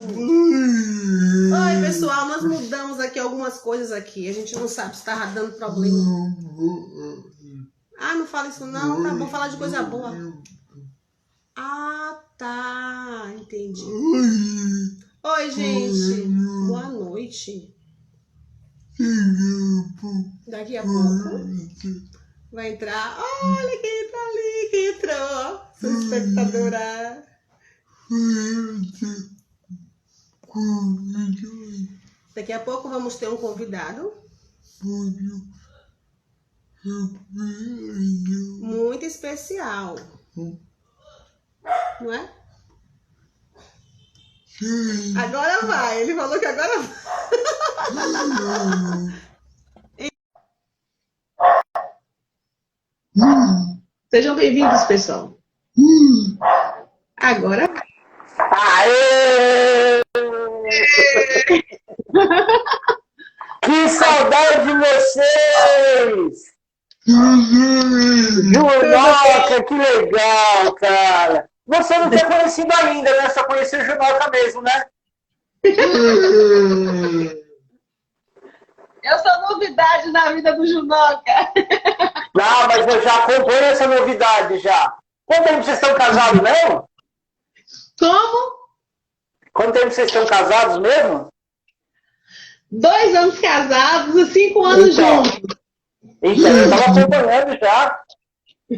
Oi, pessoal, nós mudamos aqui algumas coisas aqui. A gente não sabe se tá dando problema. Ah, não fala isso não? Tá bom, falar de coisa boa. Ah, tá, entendi. Oi, gente. Boa noite. Daqui a pouco vai entrar. Olha quem entra ali, quem entrou. Sua espectadora. Daqui a pouco vamos ter um convidado muito especial, não é? Agora vai, ele falou que agora vai. Sejam bem-vindos, pessoal. Agora vai. Aê! Que saudade de vocês! Junoca, que legal, cara! Você não tem conhecido ainda, né? Só conheceu o Junoca mesmo, né? Eu sou novidade na vida do Junoca. Não, mas eu já acompanho essa novidade já. Quanto tempo vocês estão casados mesmo? Como? Quanto tempo vocês estão casados mesmo? 2 anos casados e 5 anos juntos. Então, eu estava acompanhando já.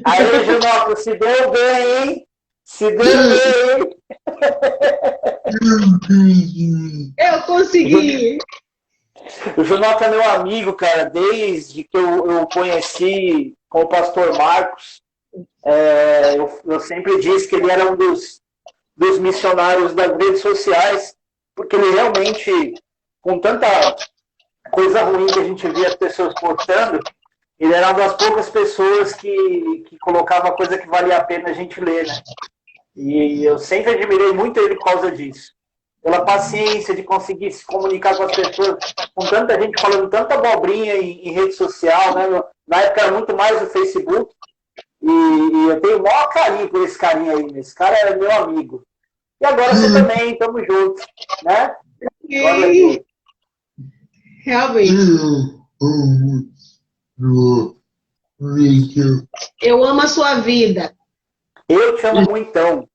Aí, Junoca, se deu bem, hein? Se deu bem, hein? Eu consegui. O Junoca é meu amigo, cara, desde que eu conheci com o pastor Marcos. Eu sempre disse que ele era um dos missionários das redes sociais, porque ele realmente, com tanta coisa ruim que a gente via as pessoas postando, ele era uma das poucas pessoas que colocava coisa que valia a pena a gente ler, né? E eu sempre admirei muito ele por causa disso. Pela paciência de conseguir se comunicar com as pessoas, com tanta gente falando tanta abobrinha em rede social, né? Na época era muito mais o Facebook. E eu tenho o maior carinho por esse carinha aí. Esse cara era meu amigo. E agora você também, tamo junto, né? Okay. Realmente. Eu amo a sua vida. Eu te amo muitão.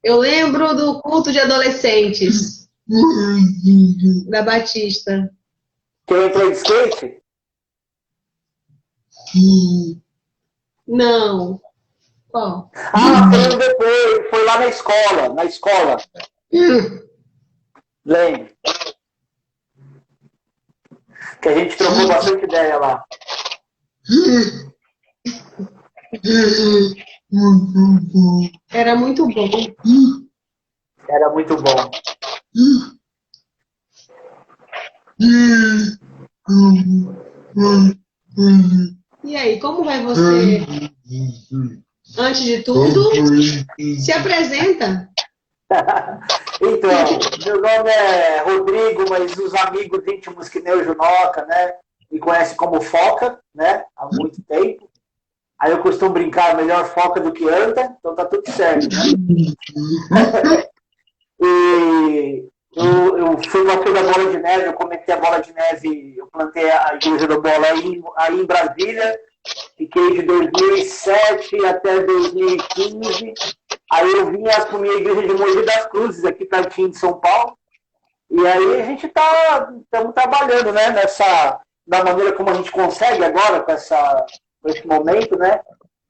Eu lembro do culto de adolescentes da Batista. Que eu entrei de skate? Não. Qual? Ah, foi depois, foi lá na escola. Lembro. Que a gente trocou bastante ideia lá. Era muito bom. Era muito bom. E aí, como vai você? Antes de tudo, se apresenta. Então, meu nome é Rodrigo, mas os amigos íntimos que nem o Junoca, né, me conhecem como Foca, né, há muito tempo. Aí eu costumo brincar, melhor foca do que anda, então tá tudo certo, né? E eu fui uma da Bola de Neve, eu comentei a Bola de Neve, eu plantei a Igreja da Bola aí em Brasília, fiquei de 2007 até 2015. Aí eu vim para minha igreja de Mogi das Cruzes, aqui pertinho de São Paulo. E aí a gente estamos trabalhando, né, da maneira como a gente consegue agora, com esse momento, né?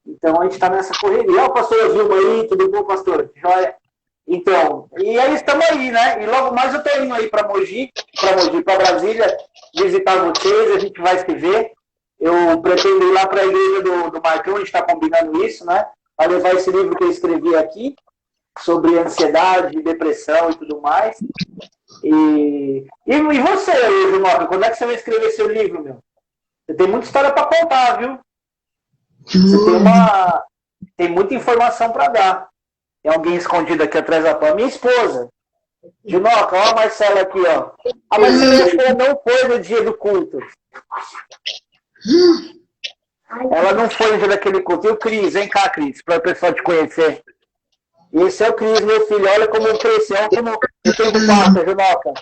Então a gente está nessa correria. Ó, o pastor Vilma aí, tudo bom, pastor? Joia. Então, e aí estamos aí, né? E logo mais eu estou indo aí para Brasília, visitar vocês, a gente vai se ver. Eu pretendo ir lá para a igreja do Marcão, a gente está combinando isso, né? Vai levar esse livro que eu escrevi aqui, sobre ansiedade, depressão e tudo mais. E você, Junoca, quando é que você vai escrever seu livro, meu? Você tem muita história para contar, viu? Você tem muita informação para dar. Tem alguém escondido aqui atrás da porta. Minha esposa. Junoca, ó a Marcela aqui, ó. A Marcela acho que ela não foi no dia do culto. Ela não foi no dia daquele culto. E o Cris, vem cá, Cris, para o pessoal te conhecer. Esse é o Cris, meu filho. Olha como cresceu, olha como o tempo passa, Junoca.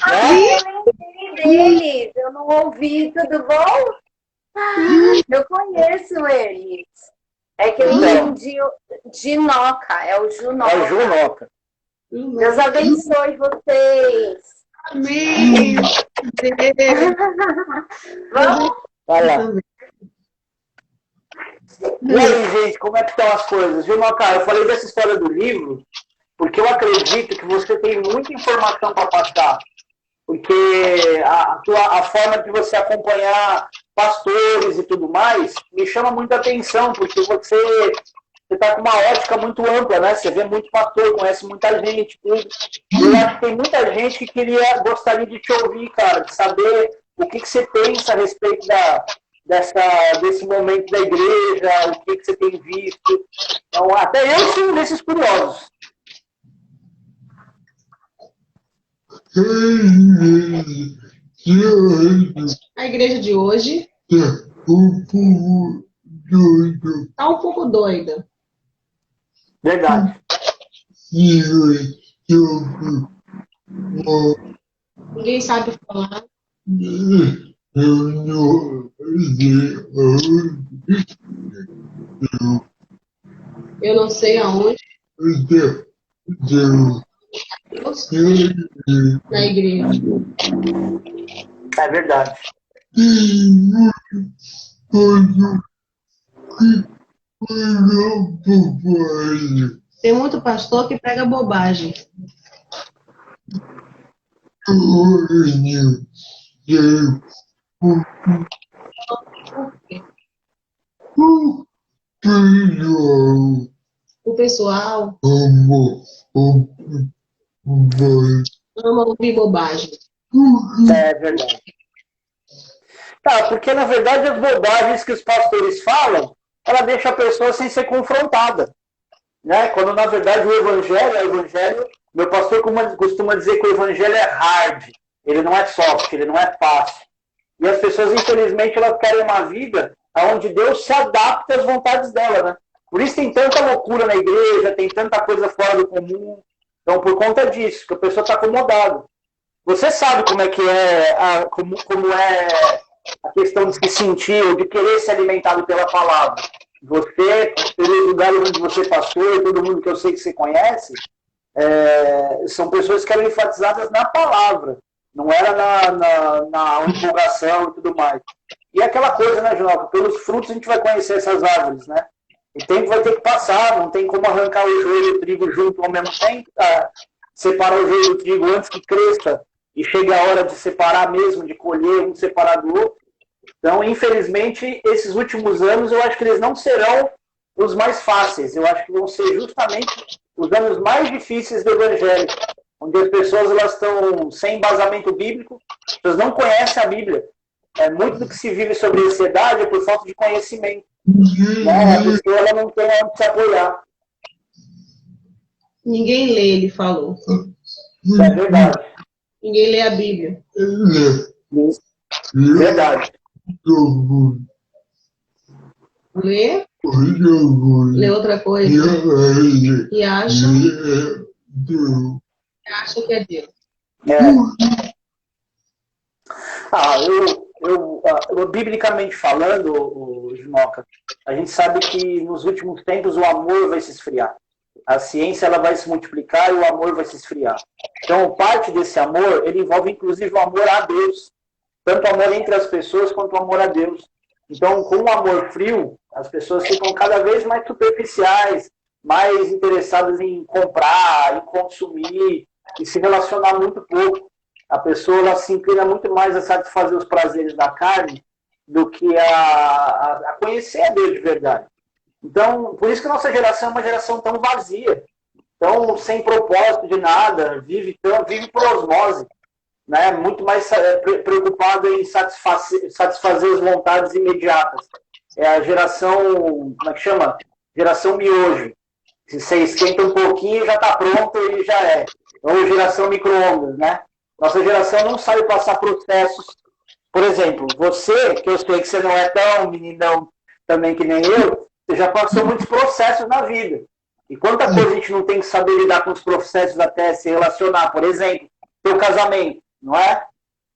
Eu lembrei deles, eu não ouvi, tudo bom? Eu conheço eles. É que eu entendi de Noca, é o Junoca. É o Junoca. Deus abençoe vocês. Amém. Vamos? Vai lá. E aí, gente, como é que estão as coisas? Junoca, eu falei dessa história do livro porque eu acredito que você tem muita informação para passar. Porque a forma de você acompanhar pastores e tudo mais me chama muita atenção, porque você está com uma ótica muito ampla, né? Você vê muito pastor, conhece muita gente, tudo. Eu acho que tem muita gente que gostaria de te ouvir, cara, de saber o que você pensa a respeito desse momento da igreja, o que você tem visto. Então, até eu sou um desses curiosos. A igreja de hoje tá um pouco doida. Verdade. Ninguém sabe falar. Eu não sei aonde. Deus na igreja. É verdade. Tem muito pastor que prega bobagem. O pessoal ama ouvir bobagem. É verdade. Tá, porque na verdade as bobagens que os pastores falam, ela deixa a pessoa sem ser confrontada. Né? Quando na verdade o evangelho, meu pastor costuma dizer que o evangelho é hard, ele não é soft, ele não é fácil. E as pessoas, infelizmente, elas querem uma vida onde Deus se adapta às vontades dela, né? Por isso tem tanta loucura na igreja, tem tanta coisa fora do comum. Então, por conta disso, que a pessoa está acomodada. Você sabe como é que é, como é a questão de se sentir ou de querer ser alimentado pela palavra. Você, pelos lugares onde você passou, e todo mundo que eu sei que você conhece, são pessoas que eram enfatizadas na palavra. Não era na empolgação e tudo mais. E aquela coisa, né, Junoca? Pelos frutos a gente vai conhecer essas árvores, né? O tempo vai ter que passar, não tem como arrancar o joio e o trigo junto ao mesmo tempo, separar o joio do trigo antes que cresça e chegue a hora de separar mesmo, de colher um separar do outro. Então, infelizmente, esses últimos anos eu acho que eles não serão os mais fáceis. Eu acho que vão ser justamente os anos mais difíceis do Evangelho, onde as pessoas elas estão sem embasamento bíblico, as pessoas não conhecem a Bíblia. Muito do que se vive sobre ansiedade é por falta de conhecimento. Né? A pessoa ela não tem onde se apoiar. Ninguém lê, ele falou. É verdade. Ninguém lê a Bíblia. Verdade. Lê outra coisa. E acha que é Deus. Biblicamente falando, Junoca, a gente sabe que nos últimos tempos o amor vai se esfriar. A ciência ela vai se multiplicar e o amor vai se esfriar. Então, parte desse amor, ele envolve inclusive o amor a Deus. Tanto o amor entre as pessoas quanto o amor a Deus. Então, com o amor frio, as pessoas ficam cada vez mais superficiais, mais interessadas em comprar, em consumir e se relacionar muito pouco. A pessoa ela se inclina muito mais a satisfazer os prazeres da carne do que a conhecer a Deus de verdade. Então, por isso que a nossa geração é uma geração tão vazia, tão sem propósito de nada, vive por osmose, né? Muito mais preocupada em satisfazer as vontades imediatas. É a geração, como é que chama? Geração miojo. Se você esquenta um pouquinho, já está pronto e já é. Ou geração micro-ondas, né? Nossa geração não sabe passar processos Por exemplo, você, que eu sei que você não é tão meninão também que nem eu, você já passou muitos processos na vida. E quanta coisa a gente não tem que saber lidar com os processos até se relacionar. Por exemplo, teu casamento, não é?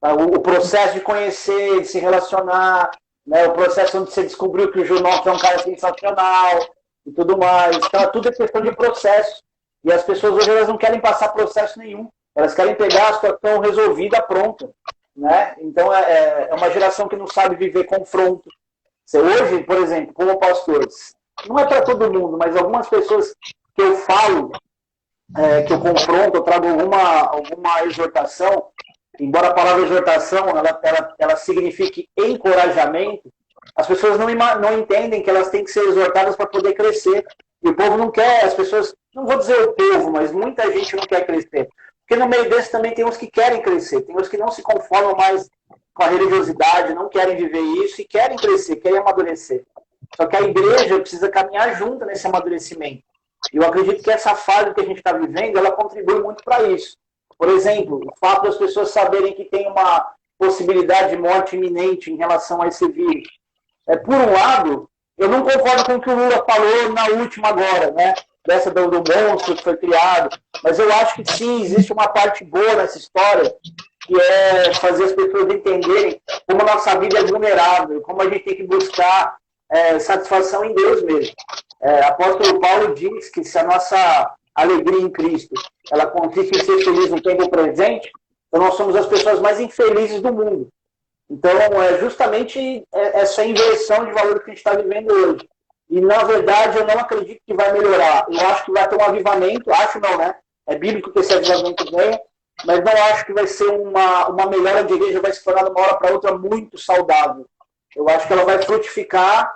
O processo de conhecer, de se relacionar, né? O processo onde você descobriu que o Junão é um cara sensacional e tudo mais. Então, tudo é questão de processo. E as pessoas hoje elas não querem passar processo nenhum. Elas querem pegar a situação resolvida, pronta. Né? Então, é uma geração que não sabe viver confronto. Hoje, por exemplo, como pastores, não é para todo mundo, mas algumas pessoas que eu falo, que eu confronto, eu trago alguma exortação, embora a palavra exortação ela signifique encorajamento, as pessoas não entendem que elas têm que ser exortadas para poder crescer. E o povo não quer, as pessoas, não vou dizer o povo, mas muita gente não quer crescer. Porque no meio desse também tem uns que querem crescer, tem uns que não se conformam mais com a religiosidade, não querem viver isso e querem crescer, querem amadurecer. Só que a igreja precisa caminhar junto nesse amadurecimento. E eu acredito que essa fase que a gente está vivendo, ela contribui muito para isso. Por exemplo, o fato das pessoas saberem que tem uma possibilidade de morte iminente em relação a esse vírus. Por um lado, eu não concordo com o que o Lula falou na última agora, né? Dessa do monstro que foi criado. Mas eu acho que sim, existe uma parte boa nessa história, que é fazer as pessoas entenderem como a nossa vida é vulnerável, como a gente tem que buscar satisfação em Deus mesmo. Apóstolo Paulo diz que se a nossa alegria em Cristo ela consiste em ser feliz no tempo presente, então nós somos as pessoas mais infelizes do mundo. Então, é justamente essa inversão de valor que a gente está vivendo hoje. E, na verdade, eu não acredito que vai melhorar. Eu acho que vai ter um avivamento, acho não, né? É bíblico que esse avivamento venha, mas não acho que vai ser uma melhora de igreja, vai se tornar de uma hora para outra muito saudável. Eu acho que ela vai frutificar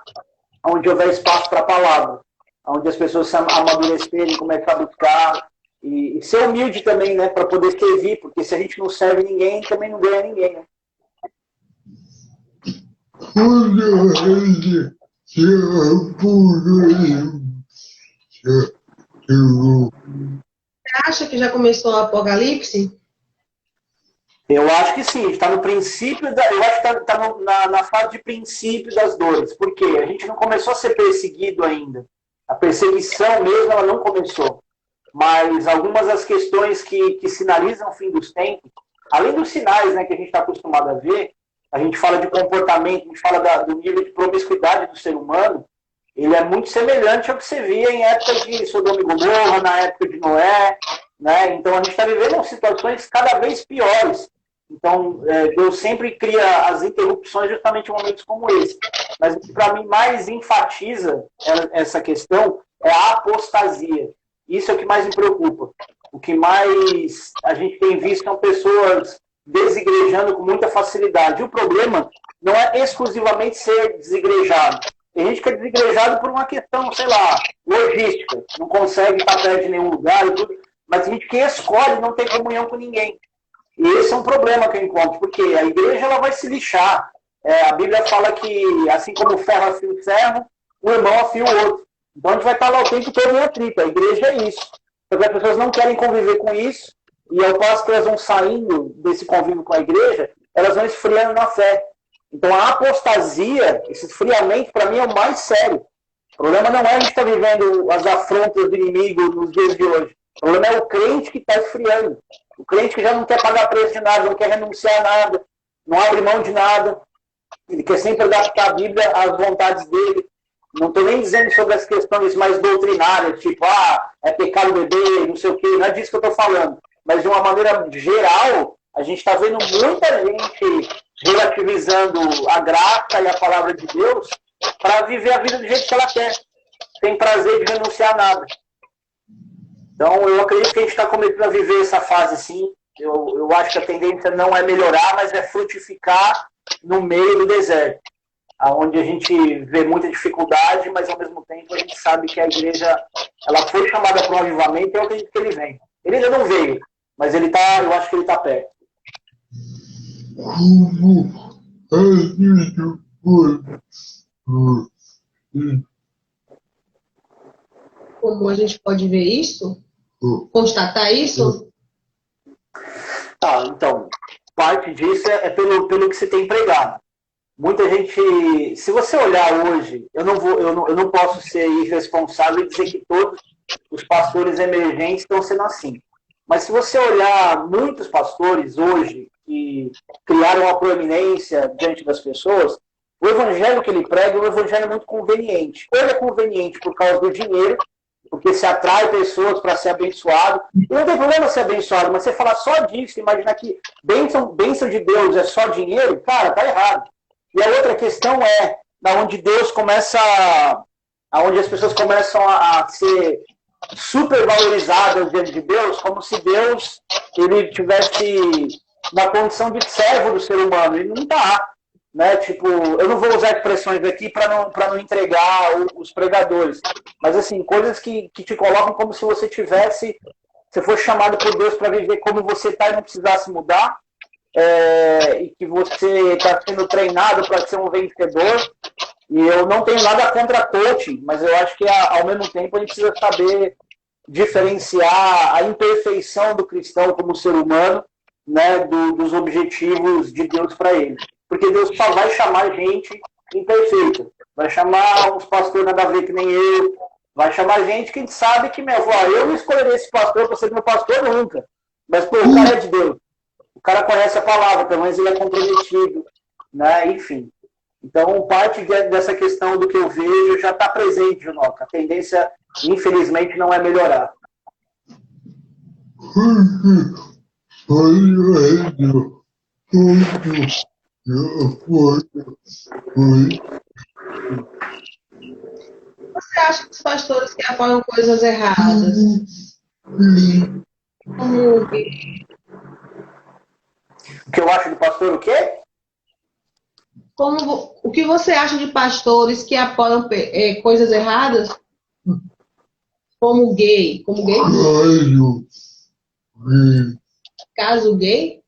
onde houver espaço para a palavra, onde as pessoas se amadurecerem, começar a buscar, e ser humilde também, né? Para poder servir, porque se a gente não serve ninguém, também não ganha ninguém, né? Você acha que já começou o apocalipse? Eu acho que sim, a gente está no princípio, eu acho que está na fase de princípio das dores. Por quê? A gente não começou a ser perseguido ainda. A perseguição mesmo, ela não começou. Mas algumas das questões que sinalizam o fim dos tempos, além dos sinais, né, que a gente está acostumado a ver, a gente fala de comportamento, a gente fala do nível de promiscuidade do ser humano, ele é muito semelhante ao que você via em época de Sodoma e Gomorra, na época de Noé, né? Então a gente está vivendo situações cada vez piores. Então, Deus sempre cria as interrupções justamente em momentos como esse. Mas o que para mim mais enfatiza essa questão é a apostasia. Isso é o que mais me preocupa. O que mais a gente tem visto são pessoas desigrejando com muita facilidade. E o problema não é exclusivamente ser desigrejado. Tem gente que é desigrejado por uma questão, sei lá, logística. Não consegue estar perto de nenhum lugar e tudo. Mas tem gente que escolhe não ter comunhão com ninguém. E esse é um problema que eu encontro, porque a igreja ela vai se lixar. A Bíblia fala que, assim como o ferro afia o ferro, o irmão afia o outro. Então a gente vai estar lá o tempo todo em atrito. A igreja é isso. Porque as pessoas não querem conviver com isso, e ao passo que elas vão saindo desse convívio com a igreja, elas vão esfriando na fé. Então a apostasia, esse esfriamento, para mim é o mais sério. O problema não é a gente estar vivendo as afrontas do inimigo nos dias de hoje. O problema é o crente que está esfriando. O crente que já não quer pagar preço de nada, não quer renunciar a nada, não abre mão de nada. Ele quer sempre adaptar a Bíblia às vontades dele. Não estou nem dizendo sobre as questões mais doutrinárias, tipo, é pecado beber, não sei o quê. Não é disso que eu estou falando. Mas, de uma maneira geral, a gente está vendo muita gente relativizando a graça e a palavra de Deus para viver a vida do jeito que ela quer. Sem prazer de renunciar a nada. Então, eu acredito que a gente está começando a viver essa fase, sim. Eu acho que a tendência não é melhorar, mas é frutificar no meio do deserto, onde a gente vê muita dificuldade, mas, ao mesmo tempo, a gente sabe que a igreja ela foi chamada para um avivamento e eu acredito que ele vem. Ele ainda não veio, mas ele tá, eu acho que ele está perto. Como a gente pode ver isso? Constatar isso? Tá, então, parte disso é pelo que você tem pregado. Muita gente, se você olhar hoje, eu não posso ser irresponsável e dizer que todos os pastores emergentes estão sendo assim. Mas se você olhar muitos pastores hoje que criaram uma proeminência diante das pessoas, o evangelho que ele prega é um evangelho muito conveniente. Ou ele é conveniente por causa do dinheiro, porque se atrai pessoas para ser abençoado. E não tem problema ser abençoado, mas você falar só disso, imaginar que bênção de Deus é só dinheiro, cara, tá errado. E a outra questão é, onde Deus começa, onde as pessoas começam a ser super valorizadas diante de Deus, como se Deus ele tivesse na condição de servo do ser humano. Ele não está. Né? Tipo, eu não vou usar expressões aqui para não entregar os pregadores, mas assim, coisas que te colocam como se você fosse chamado por Deus para viver como você está e não precisasse mudar, e que você está sendo treinado para ser um vencedor. E eu não tenho nada contra coaching, mas eu acho que ao mesmo tempo a gente precisa saber diferenciar a imperfeição do cristão como ser humano, né, dos objetivos de Deus para ele. Porque Deus só vai chamar gente imperfeita. Vai chamar uns pastores nada a ver que nem eu. Vai chamar gente que a gente sabe que, eu não escolheria esse pastor para ser meu pastor nunca. Mas, pô, o cara é de Deus. O cara conhece a palavra, pelo menos ele é comprometido. Né? Enfim. Então, parte dessa questão do que eu vejo já está presente, Junoca. A tendência, infelizmente, não é melhorar. Você acha que os pastores que apoiam coisas erradas, como o que eu acho do pastor o quê? O que você acha de pastores que apoiam coisas erradas, como gay? Caso gay?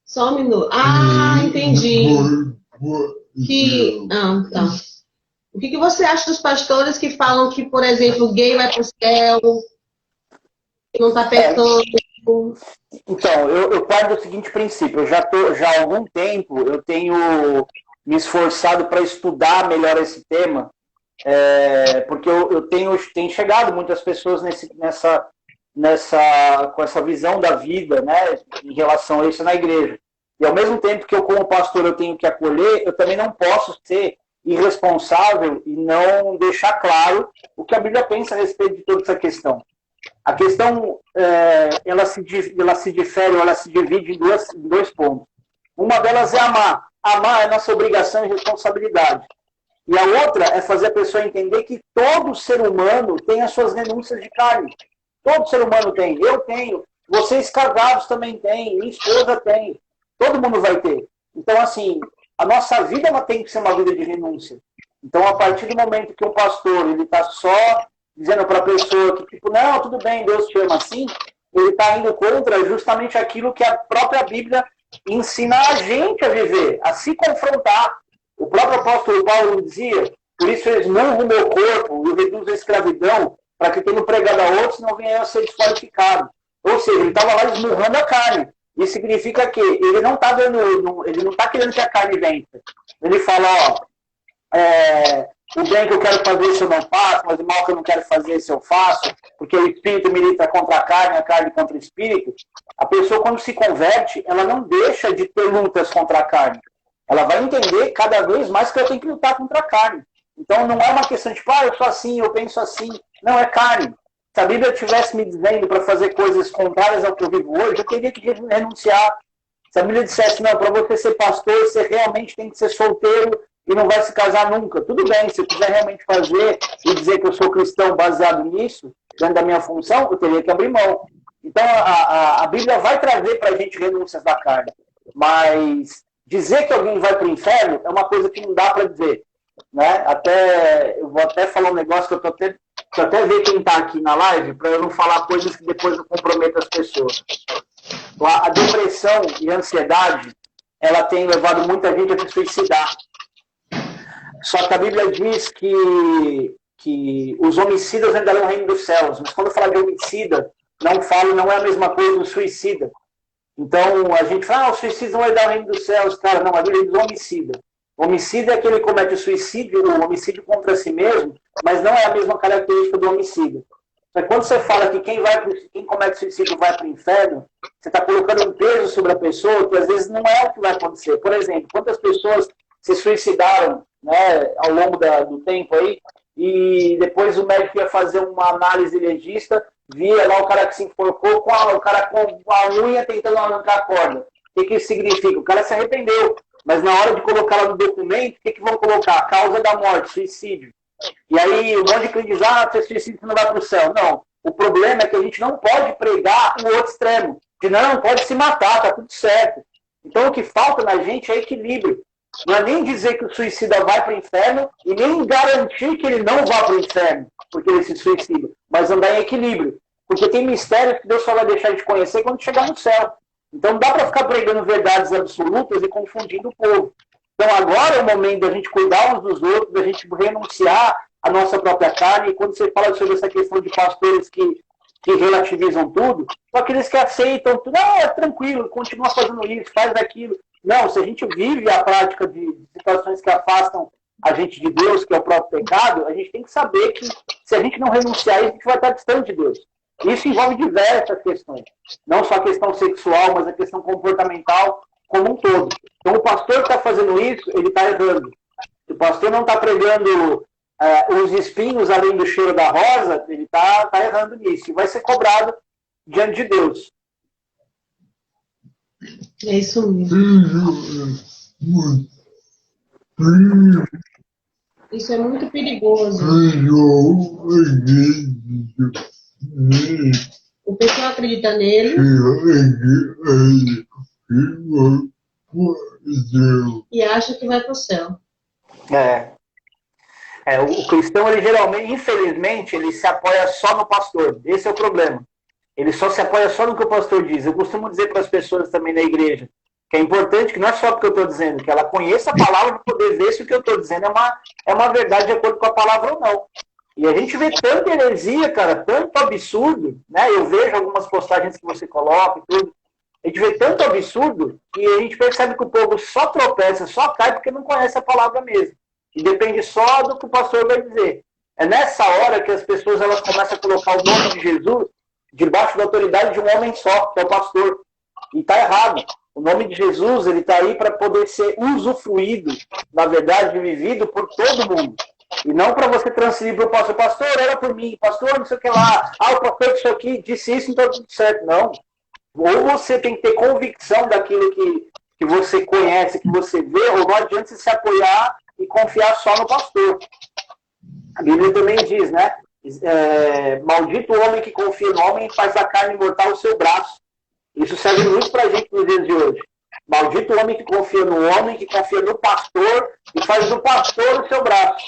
Só um minuto. Ah, entendi. Tá. O que você acha dos pastores que falam que, por exemplo, gay vai para o céu, que não está pecando? Então, eu parto do seguinte princípio. Eu já há algum tempo, eu tenho me esforçado para estudar melhor esse tema, porque eu tenho chegado muitas pessoas com essa visão da vida, né, em relação a isso na igreja. E ao mesmo tempo que eu, como pastor, eu tenho que acolher, eu também não posso ser irresponsável e não deixar claro o que a Bíblia pensa a respeito de toda essa questão. A questão, ela se difere, ela se divide em dois pontos. Uma delas é amar. Amar é nossa obrigação e responsabilidade. E a outra é fazer a pessoa entender que todo ser humano tem as suas renúncias de carne. Todo ser humano tem. Eu tenho. Vocês casados também têm. Minha esposa tem. Todo mundo vai ter. Então, assim, a nossa vida ela tem que ser uma vida de renúncia. Então, a partir do momento que um pastor ele está só dizendo para a pessoa que, tipo, não, tudo bem, Deus te ama assim, ele está indo contra justamente aquilo que a própria Bíblia ensina a gente a viver, a se confrontar. O próprio apóstolo Paulo dizia, por isso eu esmurro o meu corpo, eu reduzo a escravidão, para que tenha pregado a outros não venha a ser desqualificado. Ou seja, ele estava lá esmurrando a carne. Isso significa que ele não está querendo que a carne vença. Ele fala, o bem que eu quero fazer isso eu não faço, mas o mal que eu não quero fazer isso eu faço, porque o espírito milita contra a carne contra o espírito. A pessoa, quando se converte, ela não deixa de ter lutas contra a carne. Ela vai entender cada vez mais que ela tem que lutar contra a carne. Então não é uma questão de, eu sou assim, eu penso assim. Não, é carne. Se a Bíblia estivesse me dizendo para fazer coisas contrárias ao que eu vivo hoje, eu teria que renunciar. Se a Bíblia dissesse, não, para você ser pastor, você realmente tem que ser solteiro e não vai se casar nunca. Tudo bem, se eu quiser realmente fazer e dizer que eu sou cristão baseado nisso, dentro da minha função, eu teria que abrir mão. Então, a Bíblia vai trazer para a gente renúncias da carne. Mas dizer que alguém vai para o inferno é uma coisa que não dá para dizer. Né? Eu vou até falar um negócio que eu até ver quem está aqui na live, para eu não falar coisas que depois eu comprometo as pessoas. A depressão e a ansiedade, ela tem levado muita gente a se suicidar. Só que a Bíblia diz que os homicidas entrarão no reino dos céus. Mas quando eu falar de homicida, não falo, não é a mesma coisa do suicida. Então, a gente fala, o suicídio não vai dar o reino dos céus. Cara, não, a Bíblia diz homicida. Homicida é aquele que comete o suicídio, o homicídio contra si mesmo, mas não é a mesma característica do homicida. Mas quando você fala que quem comete suicídio vai para o inferno, você está colocando um peso sobre a pessoa que às vezes não é o que vai acontecer. Por exemplo, quantas pessoas se suicidaram, né, ao longo do tempo aí, e depois o médico ia fazer uma análise legista, via lá o cara que se enforcou, o cara com a unha tentando arrancar a corda. O que isso significa? O cara se arrependeu, mas na hora de colocar lá no documento, o que vão colocar? A causa da morte, suicídio. E aí um monte de crente diz, você suicídio, você não vai para o céu. Não, o problema é que a gente não pode pregar o outro extremo. De não pode se matar, tá tudo certo. Então o que falta na gente é equilíbrio. Não é nem dizer que o suicida vai para o inferno e nem garantir que ele não vá para o inferno, porque ele se suicida, mas andar em equilíbrio. Porque tem mistérios que Deus só vai deixar de conhecer quando chegar no céu. Então não dá para ficar pregando verdades absolutas e confundindo o povo. Então agora é o momento da gente cuidar uns dos outros, da gente renunciar à nossa própria carne. E quando você fala sobre essa questão de pastores que relativizam tudo, são aqueles que aceitam tudo, é tranquilo, continua fazendo isso, faz aquilo. Não, se a gente vive a prática de situações que afastam a gente de Deus, que é o próprio pecado, a gente tem que saber que se a gente não renunciar a isso, a gente vai estar distante de Deus. Isso envolve diversas questões. Não só a questão sexual, mas a questão comportamental como um todo. Então o pastor que está fazendo isso, ele está errando. Se o pastor não está pregando os espinhos além do cheiro da rosa, ele está errando nisso. E vai ser cobrado diante de Deus. É isso mesmo. Isso é muito perigoso. O pessoal acredita nele e acha que vai para o céu. O cristão, ele geralmente, infelizmente, ele se apoia só no pastor. Esse é o problema. Ele só se apoia só no que o pastor diz. Eu costumo dizer para as pessoas também na igreja que é importante que não é só porque eu estou dizendo, que ela conheça a palavra para poder ver se o que eu estou dizendo é uma verdade de acordo com a palavra ou não. E a gente vê tanta heresia, cara, tanto absurdo, né? Eu vejo algumas postagens que você coloca e tudo. A gente vê tanto absurdo que a gente percebe que o povo só tropeça, só cai porque não conhece a palavra mesmo. E depende só do que o pastor vai dizer. É nessa hora que as pessoas elas começam a colocar o nome de Jesus debaixo da autoridade de um homem só, que é o pastor. E está errado. O nome de Jesus ele está aí para poder ser usufruído, na verdade, vivido por todo mundo. E não para você transferir para o pastor. Pastor, era por mim. Pastor, não sei o que lá. O pastor isso aqui disse isso, então tudo certo. Não. Ou você tem que ter convicção daquilo que você conhece, que você vê, ou não adianta você se apoiar e confiar só no pastor. A Bíblia também diz, né? Maldito o homem que confia no homem e faz da carne mortal o seu braço. Isso serve muito para a gente nos dias de hoje. Maldito o homem que confia no homem, que confia no pastor e faz do pastor o seu braço.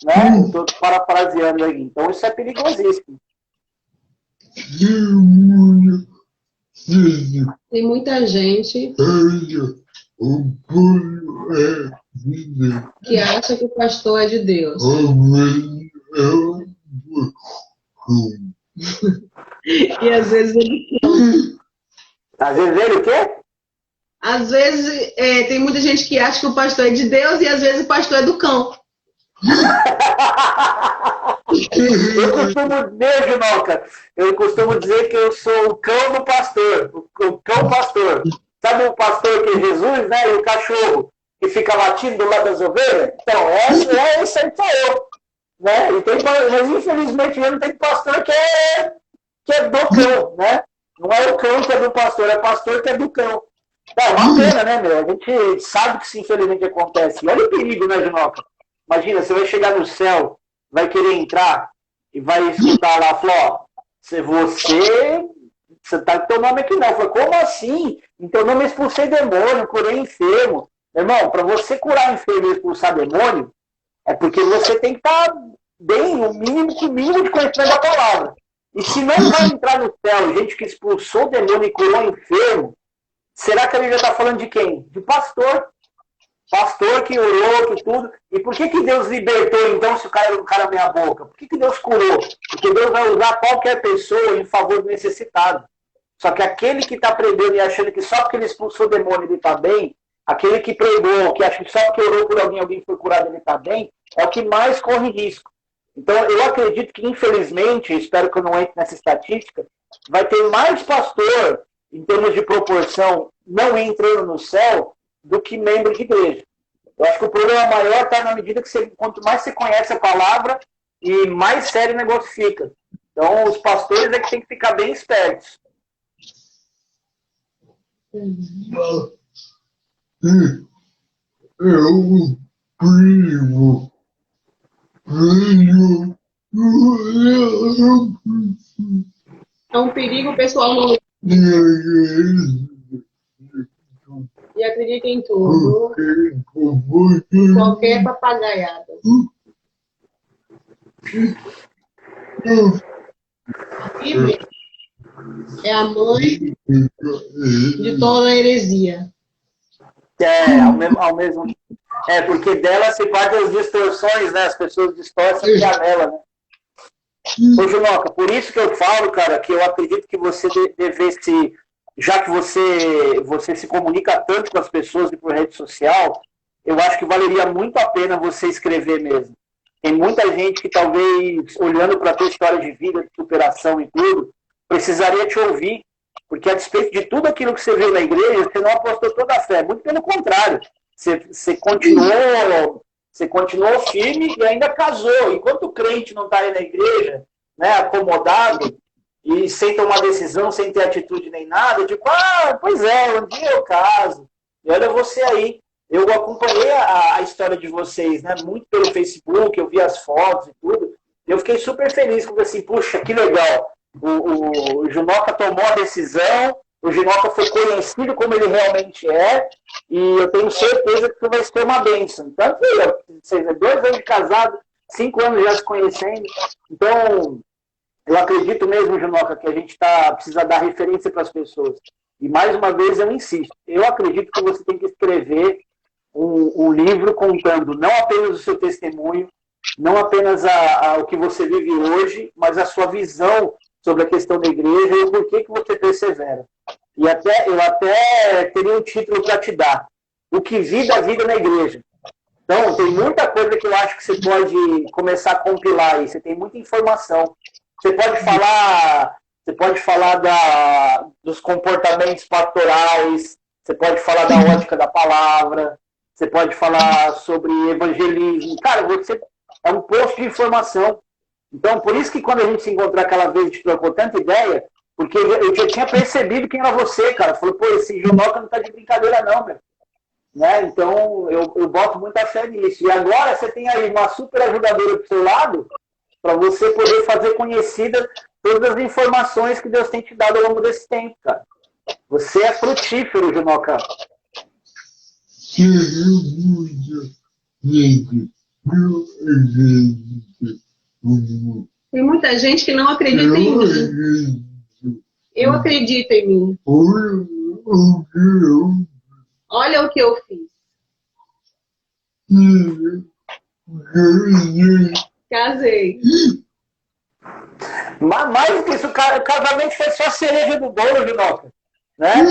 Né? Estou parafraseando aí. Então isso é perigosíssimo. Tem muita gente que acha que o pastor é de Deus. E às vezes ele não. Às vezes ele o quê? Às vezes tem muita gente que acha que o pastor é de Deus e às vezes o pastor é do cão. Eu costumo dizer que eu sou o cão do pastor, o cão pastor. Sabe o pastor que é Jesus, né? E o cachorro que fica latindo do lado das ovelhas? Então, esse aí sou eu. Né? Mas infelizmente eu não tenho pastor que é do cão, né? Não é o cão que é do pastor, é o pastor que é do cão. É uma pena, né, meu? A gente sabe que isso infelizmente acontece. E olha o perigo, né, Junoca? Imagina, você vai chegar no céu, vai querer entrar e vai escutar lá, falar, você tá com teu nome aqui não. Fala, como assim? Em teu nome eu expulsei demônio, curei enfermo. Irmão, para você curar enfermo e expulsar demônio, é porque você tem que estar bem, com o mínimo de conhecimento da palavra. E se não vai entrar no céu gente que expulsou o demônio e curou enfermo, será que a Bíblia está falando de quem? De pastor. pastor que orou, que tudo. E por que Deus libertou, então, se o cara era um cara meia boca? Por que Deus curou? Porque Deus vai usar qualquer pessoa em favor do necessitado. Só que aquele que está pregando e achando que só porque ele expulsou o demônio ele está bem, aquele que pregou, que acha que só porque orou por alguém foi curado ele está bem, é o que mais corre risco. Então, eu acredito que, infelizmente, espero que eu não entre nessa estatística, vai ter mais pastor, em termos de proporção, não entrando no céu, do que membro de igreja. Eu acho que o problema maior está na medida que quanto mais você conhece a palavra, e mais sério o negócio fica. Então, os pastores é que tem que ficar bem espertos. É um perigo, o pessoal não. E acredita em tudo. Qualquer papagaiada. A Bíblia é a mãe de toda a heresia. Ao mesmo. Porque dela se partem as distorções, né? As pessoas distorcem a janela, né? Ô, Junoca, por isso que eu falo, cara, que eu acredito que você devesse, já que você se comunica tanto com as pessoas e por rede social, eu acho que valeria muito a pena você escrever mesmo. Tem muita gente que talvez, olhando para a tua história de vida, de superação e tudo, precisaria te ouvir, porque a despeito de tudo aquilo que você viu na igreja, você não apostou toda a fé, muito pelo contrário. Você continuou firme e ainda casou. Enquanto o crente não está aí na igreja, né, acomodado, e sem tomar decisão, sem ter atitude nem nada, eu digo, pois é, um dia eu caso. E olha você aí. Eu acompanhei a história de vocês, né, muito pelo Facebook, eu vi as fotos e tudo. Eu fiquei super feliz, porque assim, puxa, que legal. O Junoca tomou a decisão, o Junoca foi conhecido como ele realmente é, e eu tenho certeza que vai ser uma bênção. Tanto que 2 anos de casado, 5 anos já se conhecendo. Então, eu acredito mesmo, Junoca, que a gente precisa dar referência para as pessoas. E mais uma vez eu insisto, eu acredito que você tem que escrever um livro contando não apenas o seu testemunho, não apenas o que você vive hoje, mas a sua visão sobre a questão da igreja e o porquê que você persevera. E eu até teria um título para te dar. O que vi da vida na igreja. Então, tem muita coisa que eu acho que você pode começar a compilar aí. Você tem muita informação. Você pode falar dos comportamentos pastorais, você pode falar da ótica da palavra, você pode falar sobre evangelismo. Cara, você é um posto de informação. Então, por isso que quando a gente se encontrou aquela vez, a gente trocou tanta ideia, porque eu já tinha percebido quem era você, cara. Falei, pô, esse Junoca não tá de brincadeira não, meu. Né? Então, eu boto muita fé nisso. E agora você tem aí uma super ajudadora do seu lado, para você poder fazer conhecida todas as informações que Deus tem te dado ao longo desse tempo, cara. Você é frutífero, Junoca. Tem muita gente que não acredita em mim. Eu acredito em mim. Olha o que eu fiz. Casei. Mas mais do que isso, o casamento foi só a cereja do bolo, Junoca. Né?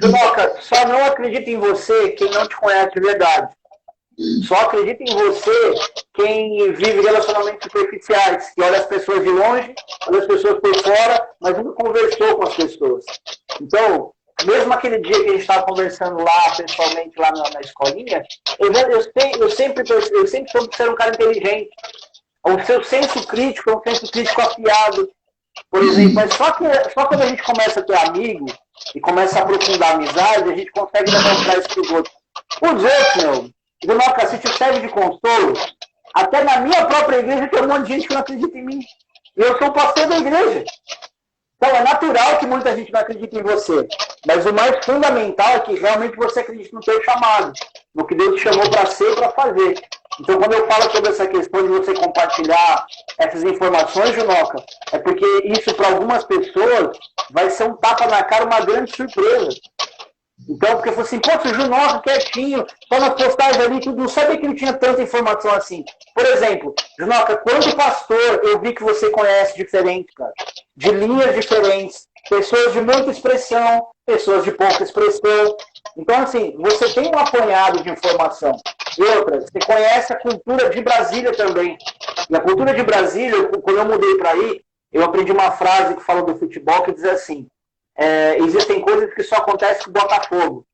Junoca, só não acredita em você quem não te conhece de verdade. Só acredita em você quem vive relacionamentos superficiais, que olha as pessoas de longe, olha as pessoas por fora, mas nunca conversou com as pessoas. Então, mesmo aquele dia que a gente estava conversando lá, pessoalmente, lá na escolinha, eu sempre soube que você era um cara inteligente. O seu senso crítico é um senso crítico afiado, por exemplo. Mas só quando a gente começa a ter amigo e começa a aprofundar a amizade, a gente consegue demonstrar isso para os outros. Os outros, meu, Junoca, se te serve de consolo, até na minha própria igreja tem um monte de gente que não acredita em mim. E eu sou o pastor da igreja. Então é natural que muita gente não acredite em você. Mas o mais fundamental é que realmente você acredite no seu chamado, no que Deus te chamou para ser e para fazer. Então, quando eu falo sobre essa questão de você compartilhar essas informações, Junoca, é porque isso para algumas pessoas vai ser um tapa na cara, uma grande surpresa. Então, porque eu falei assim, poxa, o Junoca quietinho, só nas postagens ali, tudo, não sabia que ele tinha tanta informação assim. Por exemplo, Junoca, quanto pastor eu vi que você conhece diferente, cara? De linhas diferentes, pessoas de muita expressão, pessoas de pouca expressão. Então, assim, você tem um apanhado de informação. E outra, você conhece a cultura de Brasília também. E a cultura de Brasília, quando eu mudei para aí, eu aprendi uma frase que fala do futebol que diz assim, existem coisas que só acontecem com o Botafogo.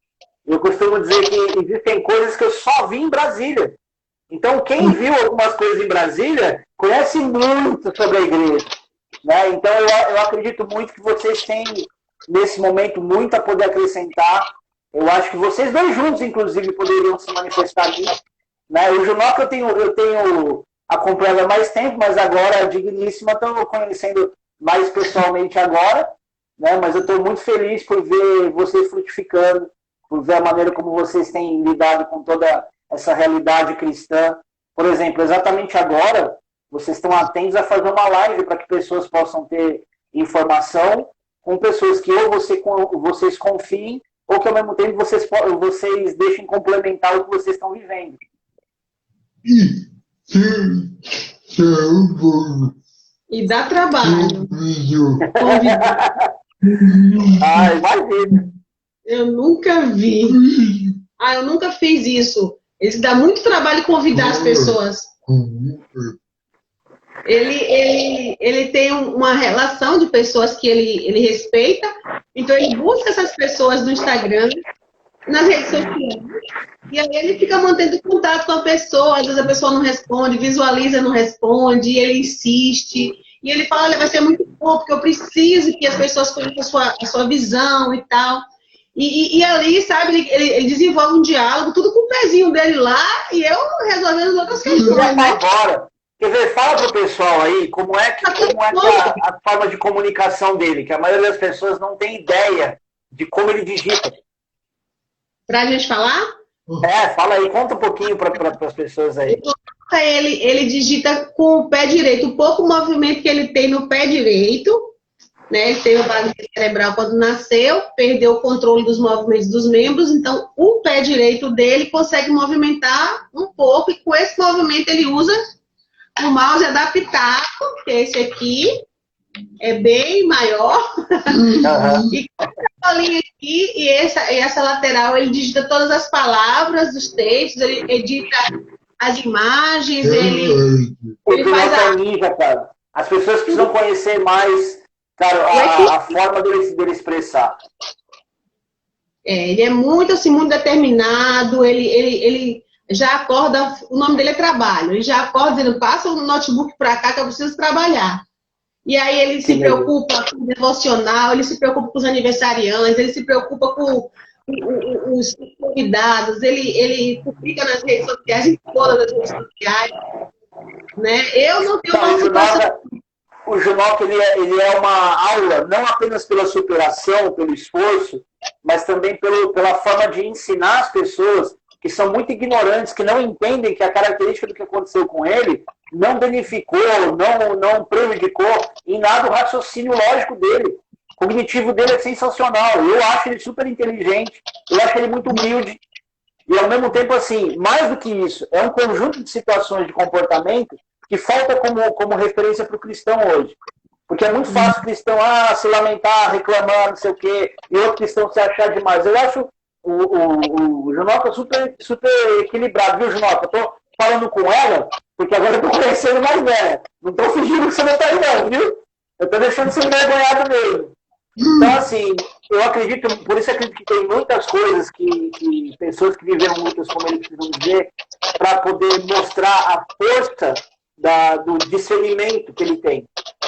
Eu costumo dizer que existem coisas que eu só vi em Brasília. Então, quem viu algumas coisas em Brasília, conhece muito sobre a igreja. Né? Então, eu acredito muito que vocês têm, nesse momento, muito a poder acrescentar. Eu acho que vocês dois juntos, inclusive, poderiam se manifestar nisso. Né? O Junoca eu tenho acompanhado há mais tempo, mas agora a Digníssima estou conhecendo mais pessoalmente agora. Né? Mas eu estou muito feliz por ver vocês frutificando, por ver a maneira como vocês têm lidado com toda essa realidade cristã. Por exemplo, exatamente agora, vocês estão atentos a fazer uma live para que pessoas possam ter informação com pessoas que ou vocês confiem ou que ao mesmo tempo vocês deixem complementar o que vocês estão vivendo. E dá trabalho. Imagina. Eu nunca vi. Eu nunca fiz isso. Ele dá muito trabalho convidar as pessoas. Ele tem uma relação de pessoas que ele respeita, então ele busca essas pessoas no Instagram, nas redes sociais, e aí ele fica mantendo contato com a pessoa, às vezes a pessoa não responde, visualiza, não responde, e ele insiste, e ele fala, olha, vai ser muito bom, porque eu preciso que as pessoas conheçam a sua visão e tal. E ali, sabe, ele desenvolve um diálogo, tudo com o pezinho dele lá, e eu resolvendo outras questões. Agora, quer ver, fala pro pessoal aí como é que a forma de comunicação dele, que a maioria das pessoas não tem ideia de como ele digita. Pra gente falar? Fala aí, conta um pouquinho para as pessoas aí. Ele digita com o pé direito, o pouco movimento que ele tem no pé direito, né? Ele teve o paralisia cerebral quando nasceu, perdeu o controle dos movimentos dos membros, então o pé direito dele consegue movimentar um pouco, e com esse movimento ele usa o mouse adaptado, que é esse aqui, é bem maior, e com essa linha aqui e essa lateral, ele digita todas as palavras dos textos, ele edita as imagens, ele faz ninja, cara. As pessoas precisam conhecer mais, cara, a forma dele expressar. Ele é muito, assim, muito determinado, ele já acorda, o nome dele é trabalho, ele já acorda dizendo, passa o notebook para cá que eu preciso trabalhar. E aí ele se preocupa com o devocional, ele se preocupa com os aniversariantes, ele se preocupa com os convidados, ele publica nas redes sociais, em todas as redes sociais. Né? Eu não tenho uma situação... O Junoca, ele é uma aula, não apenas pela superação, pelo esforço, mas também pela forma de ensinar as pessoas que são muito ignorantes, que não entendem que a característica do que aconteceu com ele não danificou, não prejudicou em nada o raciocínio lógico dele. O cognitivo dele é sensacional. Eu acho ele super inteligente, eu acho ele muito humilde. E, ao mesmo tempo, assim, mais do que isso, é um conjunto de situações de comportamento que falta como referência para o cristão hoje. Porque é muito fácil o cristão se lamentar, reclamar, não sei o quê, e outro cristão se achar demais. Eu acho o Junoca super, super equilibrado, viu, Junoca? Eu tô falando com ela, porque agora eu tô conhecendo mais dela. Não tô fingindo que você não tá não, viu? Eu tô deixando você envergonhado mesmo. Então, assim, eu acredito, por isso eu acredito que tem muitas coisas que pessoas que viveram muitas, como ele precisam dizer, para poder mostrar a força do discernimento que ele tem.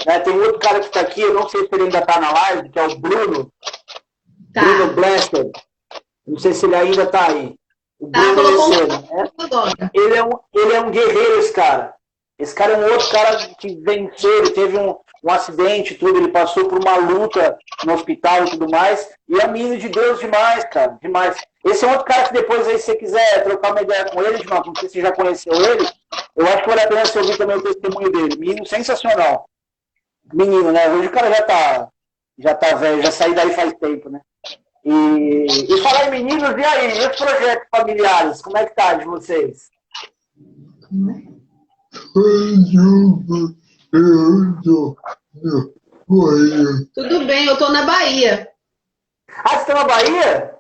Né? Tem outro cara que está aqui, eu não sei se ele ainda está na live, que é o Bruno. Tá. Bruno Blaster. Não sei se ele ainda está aí. O Bruno né? Ele é um guerreiro, esse cara. Esse cara é um outro cara que venceu, ele teve um acidente, tudo, ele passou por uma luta no hospital e tudo mais, e é menino de Deus demais, cara, demais. Esse é outro cara que depois, aí, se você quiser trocar uma ideia com ele, não sei se você já conheceu ele, eu acho que vale a pena você ouvir também o testemunho dele. Menino sensacional. Menino, né? Hoje o cara já tá velho, já saiu daí faz tempo, né? E falar em meninos, e aí? E os projetos familiares? Como é que tá de vocês? Tudo bem, eu tô na Bahia. Ah, você tá na Bahia?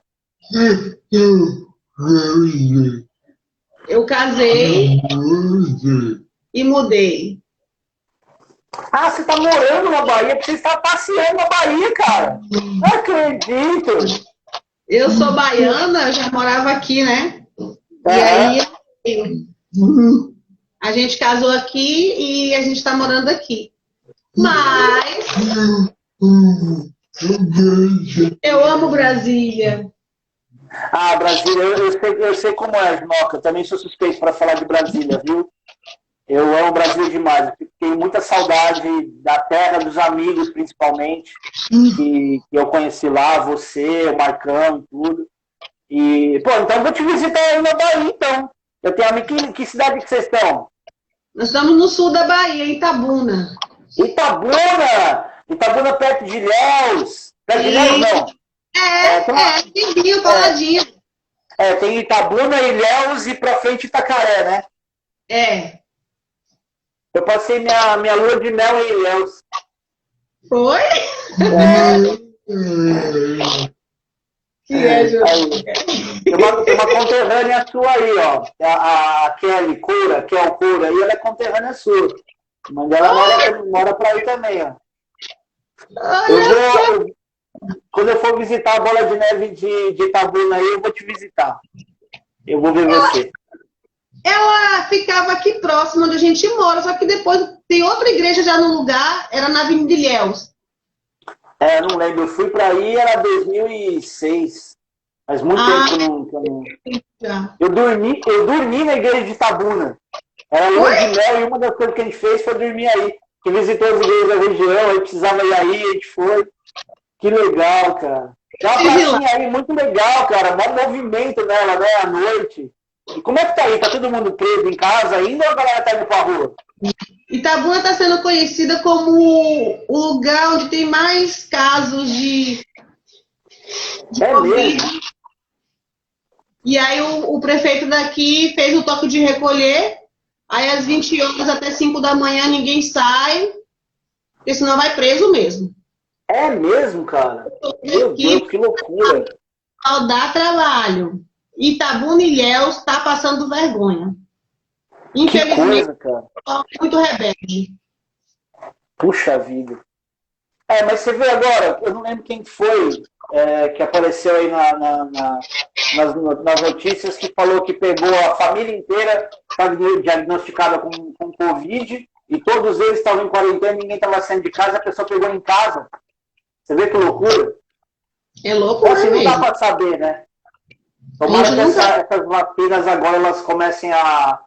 Eu casei e mudei. Ah, você tá morando na Bahia, porque você está passeando na Bahia, cara. Não acredito. Eu sou baiana, já morava aqui, né? E aí a gente casou aqui e a gente está morando aqui. Mas eu amo Brasília. Ah, Brasília, eu sei como é, Noca. Eu também sou suspeito para falar de Brasília, viu? Eu amo Brasília demais. Eu tenho muita saudade da terra, dos amigos, principalmente, que eu conheci lá, você, o Marcão e tudo. E, pô, então eu vou te visitar aí na Bahia, então. Eu tenho amigo. Que cidade que vocês estão? Nós estamos no sul da Bahia, em Itabuna. Itabuna! Itabuna perto de Ilhéus. Perto de Ilhéus, não. Vizinho, coladinho. Tem Itabuna, Ilhéus e pra frente Itacaré, né? É. Eu passei minha lua de mel em Ilhéus. Foi? Tem uma conterrânea sua aí, ó. A Kelly Coura, que é o Coura aí, ela é conterrânea sua. Mas ela mora pra aí também, ó. Quando eu for visitar a bola de neve de Itabuna aí, eu vou te visitar. Eu vou ver você. Ela ficava aqui próximo onde a gente mora, só que depois tem outra igreja já no lugar, era na Avenida Ilhéus. Não lembro. Eu fui pra aí, era 2006. Faz muito tempo que eu não... Eu dormi na igreja de Itabuna. Era lua de mel e uma das coisas que a gente fez foi dormir aí. Que visitou as igrejas da região, aí precisava ir aí, a gente foi. Que legal, cara. Tem uma pracinha aí muito legal, cara. Bom movimento nela, né, à noite. E como é que tá aí? Tá todo mundo preso em casa ainda ou a galera tá indo pra rua? Itabuna está sendo conhecida como o lugar onde tem mais casos de Covid. Mesmo? E aí o prefeito daqui fez o toque de recolher. Aí às 20 horas até 5 da manhã ninguém sai, porque senão vai preso mesmo. É mesmo, cara? Meu Deus, que loucura. Dá trabalho. Itabuna e Ilhéus está passando vergonha. Infelizmente, que coisa, cara. Muito rebelde. Puxa vida. Mas você vê agora, eu não lembro quem foi que apareceu aí nas notícias que falou que pegou a família inteira, estava diagnosticada com Covid, e todos eles estavam em quarentena, ninguém estava saindo de casa, a pessoa pegou em casa. Você vê que loucura? É loucura assim, mesmo. Não dá para saber, né? Tomara que essas vacinas agora elas comecem a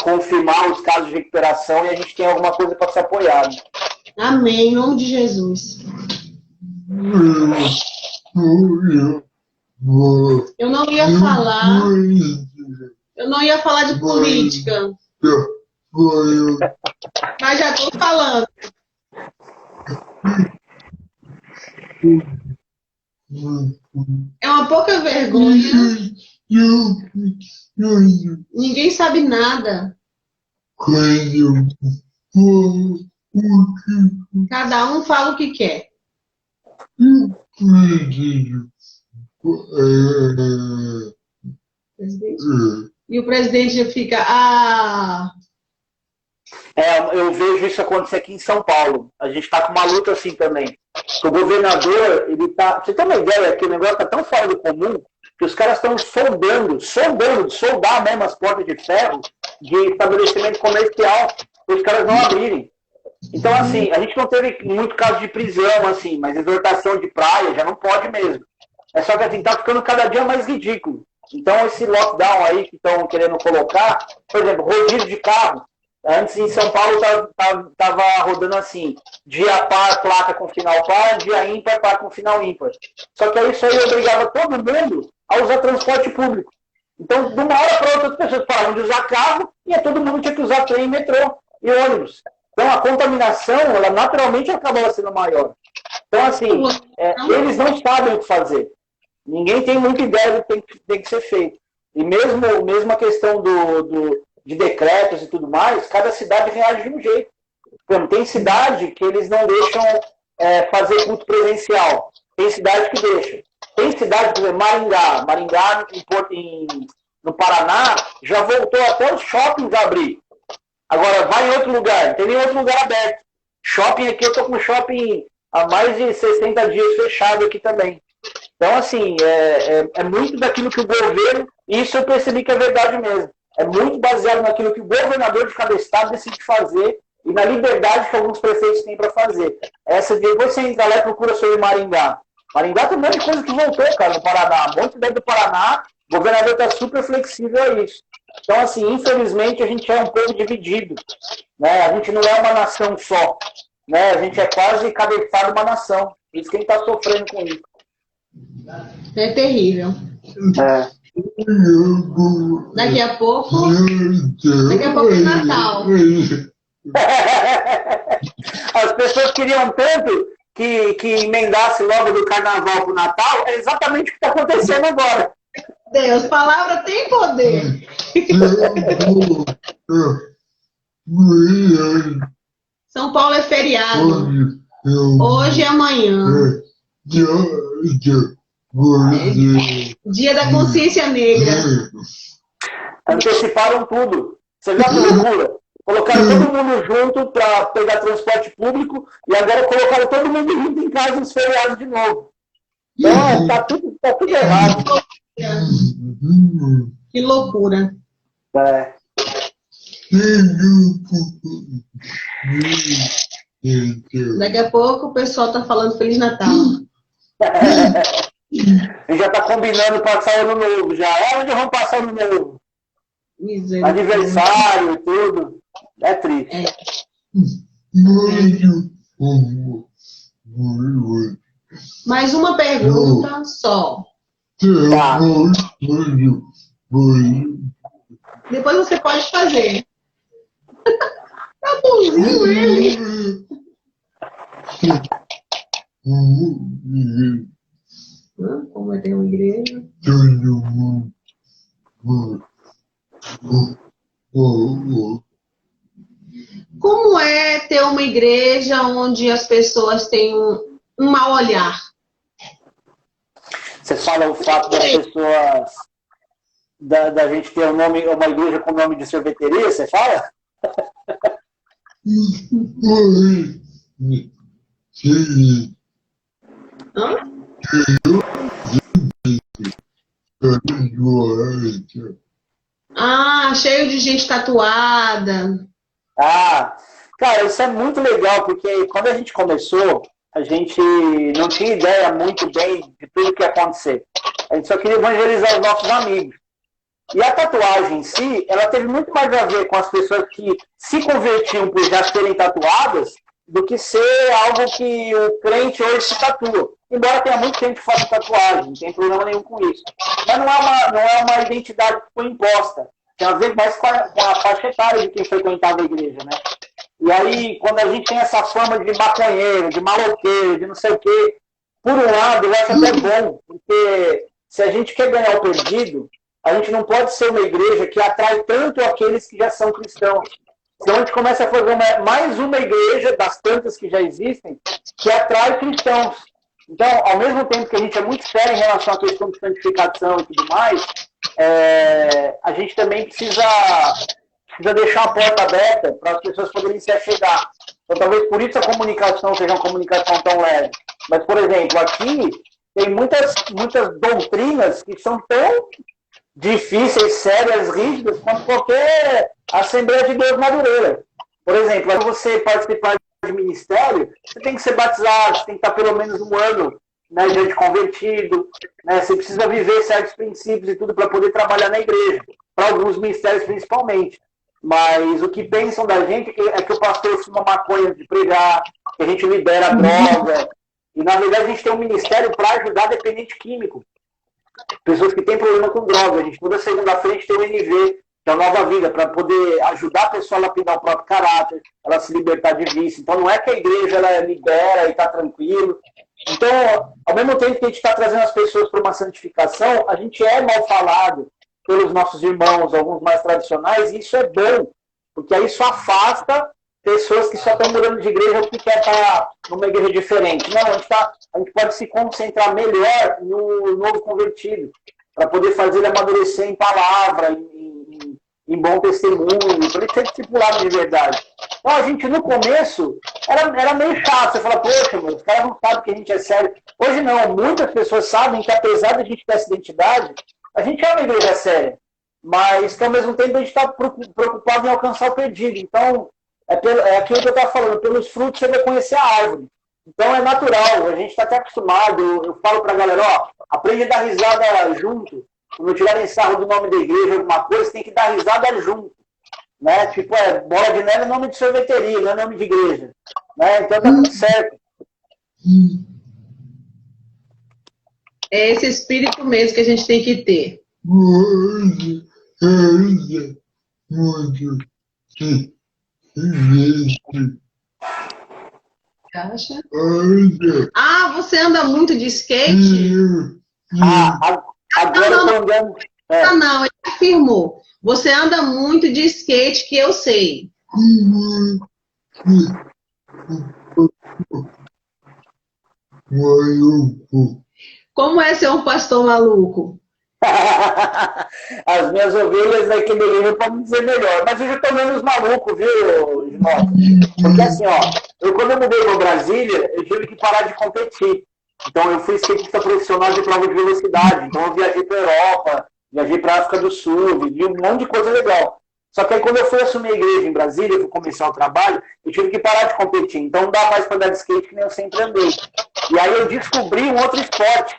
confirmar os casos de recuperação e a gente tem alguma coisa para se apoiar. Né? Amém, em nome de Jesus. Eu não ia falar de política. Mas já estou falando. É uma pouca vergonha. Ninguém sabe nada. Cada um fala o que quer. E o presidente fica... eu vejo isso acontecer aqui em São Paulo. A gente está com uma luta assim também. O governador, ele tá... Você tem uma ideia que o negócio está tão fora do comum que os caras estão soldando, de soldar mesmo as portas de ferro de estabelecimento comercial para os caras não abrirem. Então, assim, a gente não teve muito caso de prisão, assim, mas exortação de praia já não pode mesmo. É só que assim, tá ficando cada dia mais ridículo. Então, esse lockdown aí que estão querendo colocar, por exemplo, rodízio de carro. Antes, em São Paulo, estava rodando assim, dia par, placa com final par, dia ímpar, placa com final ímpar. Só que aí isso aí obrigava todo mundo a usar transporte público. Então, de uma hora para outra, as pessoas paravam de usar carro e todo mundo tinha que usar trem, metrô e ônibus. Então, a contaminação, ela naturalmente acabava sendo maior. Então, assim, eles não sabem o que fazer. Ninguém tem muita ideia do que tem que ser feito. E mesmo a questão de decretos e tudo mais, cada cidade reage de um jeito. Tem cidade que eles não deixam fazer culto presencial. Tem cidade que deixa. Tem cidade, por exemplo, Maringá no Paraná, já voltou até os shoppings a abrir. Agora, vai em outro lugar, não tem nem outro lugar aberto. Shopping aqui, eu estou com shopping há mais de 60 dias fechado aqui também. Então, assim, é muito daquilo que o governo, e isso eu percebi que é verdade mesmo, é muito baseado naquilo que o governador de cada estado decide fazer e na liberdade que alguns prefeitos têm para fazer. Depois você entra lá e procura sobre Maringá. Maringá tem um monte de coisa que voltou, cara, no Paraná. Um monte de cidade do Paraná, o governador está super flexível a isso. Então, assim, infelizmente, a gente é um povo dividido. Né? A gente não é uma nação só. Né? A gente é quase cabeçado uma nação. Por isso que a gente está sofrendo com isso. É terrível. Daqui a pouco é Natal. As pessoas queriam tanto que emendasse logo do carnaval para o Natal. É exatamente o que está acontecendo agora. Deus, palavra tem poder. São Paulo é feriado. Hoje e amanhã. Dia da consciência negra. Anteciparam tudo. Você já procura. Colocaram todo mundo junto para pegar transporte público e agora colocaram todo mundo junto em casa nos feriados de novo. Então, tá tudo errado. Que loucura. Daqui a pouco o pessoal tá falando Feliz Natal. E já tá combinando passar o ano novo já. Onde vamos passar o ano novo? Aniversário e tudo. É triste. Mais uma pergunta só. Tá. Depois você pode fazer. Tá bonzinho ele. Como é ter uma igreja? Como é ter uma igreja onde as pessoas têm um mau olhar? Você fala o fato das pessoas, da gente ter uma igreja com nome de sorveteria, você fala? Hã? Cheio de gente tatuada. Cara, isso é muito legal, porque quando a gente começou, a gente não tinha ideia muito bem de tudo que ia acontecer. A gente só queria evangelizar os nossos amigos. E a tatuagem em si, ela teve muito mais a ver com as pessoas que se convertiam por já serem tatuadas, do que ser algo que o crente hoje se tatua. Embora tenha muita gente que faça tatuagem, não tem problema nenhum com isso. Mas não é uma identidade que foi imposta. Tem a ver mais com a faixa etária de quem frequentava a igreja, né? E aí, quando a gente tem essa fama de maconheiro, de maloqueiro, de não sei o quê, por um lado, eu acho até bom, porque se a gente quer ganhar o perdido, a gente não pode ser uma igreja que atrai tanto aqueles que já são cristãos. Então a gente começa a fazer mais uma igreja, das tantas que já existem, que atrai cristãos. Então, ao mesmo tempo que a gente é muito sério em relação à questão de santificação e tudo mais, a gente também precisa deixar a porta aberta para as pessoas poderem se achegar. Então, talvez por isso a comunicação seja uma comunicação tão leve. Mas, por exemplo, aqui tem muitas doutrinas que são tão difíceis, sérias, rígidas, quanto qualquer Assembleia de Deus Madureira. Por exemplo, para você participar de ministério, você tem que ser batizado, você tem que estar pelo menos um ano, né, já de convertido, né, você precisa viver certos princípios e tudo para poder trabalhar na igreja, para alguns ministérios principalmente. Mas o que pensam da gente é que o pastor fuma maconha de pregar, que a gente libera droga, e na verdade a gente tem um ministério para ajudar dependente químico. Pessoas que têm problema com droga. A gente toda segunda-feira tem o NV, que é a Nova Vida, para poder ajudar a pessoa a lapidar o próprio caráter, ela se libertar de vício. Então não é que a igreja ela libera e está tranquilo. Então, ao mesmo tempo que a gente está trazendo as pessoas para uma santificação, a gente é mal falado pelos nossos irmãos, alguns mais tradicionais, e isso é bom, porque aí isso afasta pessoas que só estão mudando de igreja porque quer estar numa igreja diferente. Não, a gente pode se concentrar melhor no novo convertido, para poder fazer ele amadurecer em palavra, em bom testemunho, para ele ser discipulado de verdade. Então, a gente, no começo, era meio chato. Você fala, poxa, os caras não sabem que a gente é sério. Hoje não, muitas pessoas sabem que, apesar de a gente ter essa identidade, a gente é uma igreja séria. Mas que, ao mesmo tempo, a gente está preocupado em alcançar o perdido. Então, é aquilo que eu estava falando, pelos frutos você vai conhecer a árvore. Então, é natural, a gente está até acostumado. Eu falo para a galera, ó, aprende a dar risada junto. Quando tirarem sarro do nome da igreja, alguma coisa, tem que dar risada junto. Né? Tipo, bola de neve é nome de sorveteria, não é nome de igreja. Né? Então tá tudo certo. É esse espírito mesmo que a gente tem que ter. Acha? Ah, você anda muito de skate? Agora eu tô andando. Não, ele afirmou. Você anda muito de skate, que eu sei. Como é ser um pastor maluco? As minhas ovelhas aqui do livro podem dizer melhor. Mas eu já tô menos maluco, viu, Ginaldo? Porque assim, ó, quando eu mudei para Brasília, eu tive que parar de competir. Então eu fui skatista profissional de prova de velocidade. Então eu viajei para Europa, viajei para África do Sul, vivi um monte de coisa legal. Só que aí quando eu fui assumir a igreja em Brasília, fui começar o trabalho, eu tive que parar de competir. Então não dá mais para andar de skate que nem eu sempre andei. E aí eu descobri um outro esporte.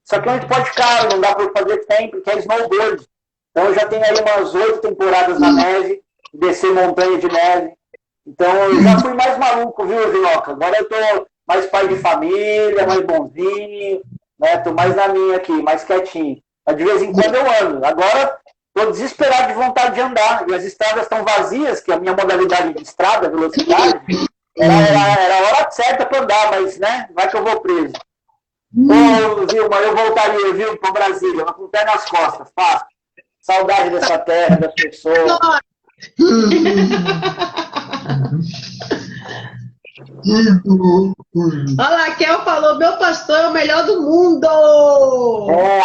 Só que é um esporte caro, não dá para fazer sempre, que é snowboard. Então eu já tenho aí umas 8 temporadas na neve, descer montanha de neve. Então eu já fui mais maluco, viu, Vinoca? Agora eu tô mais pai de família, mais bonzinho, né? Tô mais na minha aqui, mais quietinho. Mas de vez em quando eu ando. Agora tô desesperado de vontade de andar. E as estradas estão vazias, que é a minha modalidade de estrada, velocidade, era a hora certa para andar, mas, né, vai que eu vou preso. Ô, Vilma, eu voltaria, viu, para Brasília, mas com o pé nas costas, fácil. Saudade dessa terra, das pessoas. A Raquel falou, meu pastor é o melhor do mundo!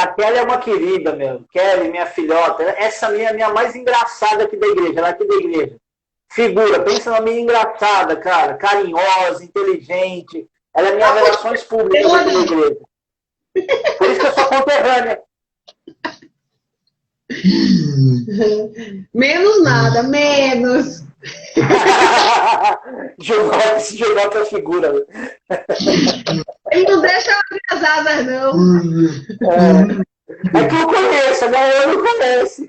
A Kelly é uma querida, meu. Kelly, minha filhota. Essa minha é a minha mais engraçada aqui da igreja, ela é aqui da igreja. Figura, pensa na minha engraçada, cara. Carinhosa, inteligente. Ela é minha relações públicas aqui da igreja. Por isso que eu sou conterrânea. Menos nada, menos. Esse Jonota é figura. Ele não deixa abrir as asas, não. É que eu conheço, né? Eu não conheço.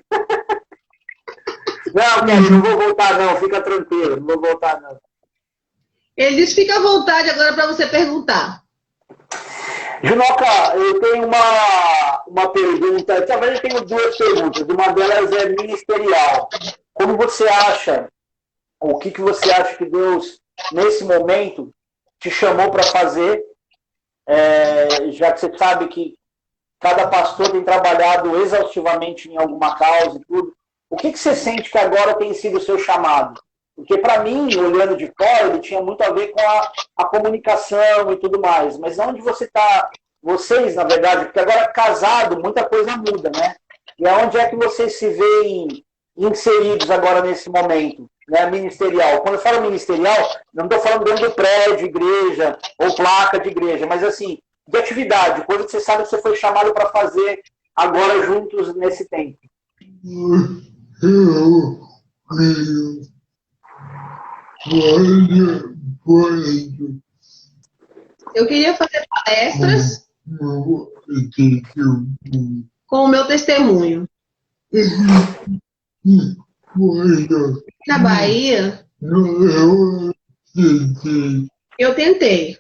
Não, Kelly, não vou voltar, não. Fica tranquilo, não vou voltar, não. Ele disse, fica à vontade agora para você perguntar. Junoca, eu tenho uma pergunta. Na verdade, eu tenho duas perguntas. Uma delas é ministerial. Como você acha, o que você acha que Deus, nesse momento, te chamou para fazer? Já que você sabe que cada pastor tem trabalhado exaustivamente em alguma causa e tudo. O que você sente que agora tem sido o seu chamado? Porque, para mim, olhando de fora, ele tinha muito a ver com a comunicação e tudo mais. Mas onde você está, vocês, na verdade, porque agora casado, muita coisa muda, né? E aonde é que vocês se veem inseridos agora nesse momento, né, ministerial? Quando eu falo ministerial, não estou falando dentro do prédio, igreja, ou placa de igreja, mas assim, de atividade, coisa que você sabe que você foi chamado para fazer agora juntos nesse tempo. Eu queria fazer palestras com o meu testemunho. Na Bahia, eu tentei.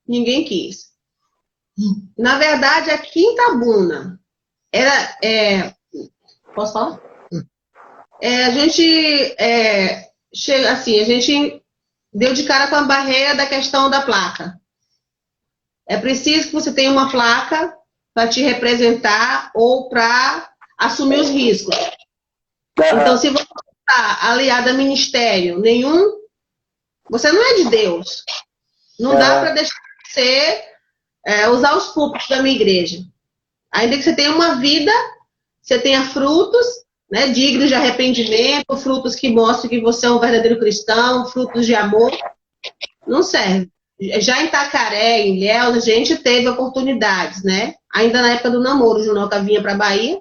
Ninguém quis. Na verdade, aqui em Itabuna, posso falar? A gente chega assim, a gente deu de cara com a barreira da questão da placa. É preciso que você tenha uma placa para te representar ou para assumir os riscos. Então, se você está aliado a ministério nenhum, você não é de Deus. Não dá para deixar de ser, usar os púlpitos da minha igreja. Ainda que você tenha uma vida, você tenha frutos, né, dignos de arrependimento, frutos que mostram que você é um verdadeiro cristão, frutos de amor, não serve. Já em Itacaré, em Ilhéus, a gente teve oportunidades, né? Ainda na época do namoro, o Junoca vinha para a Bahia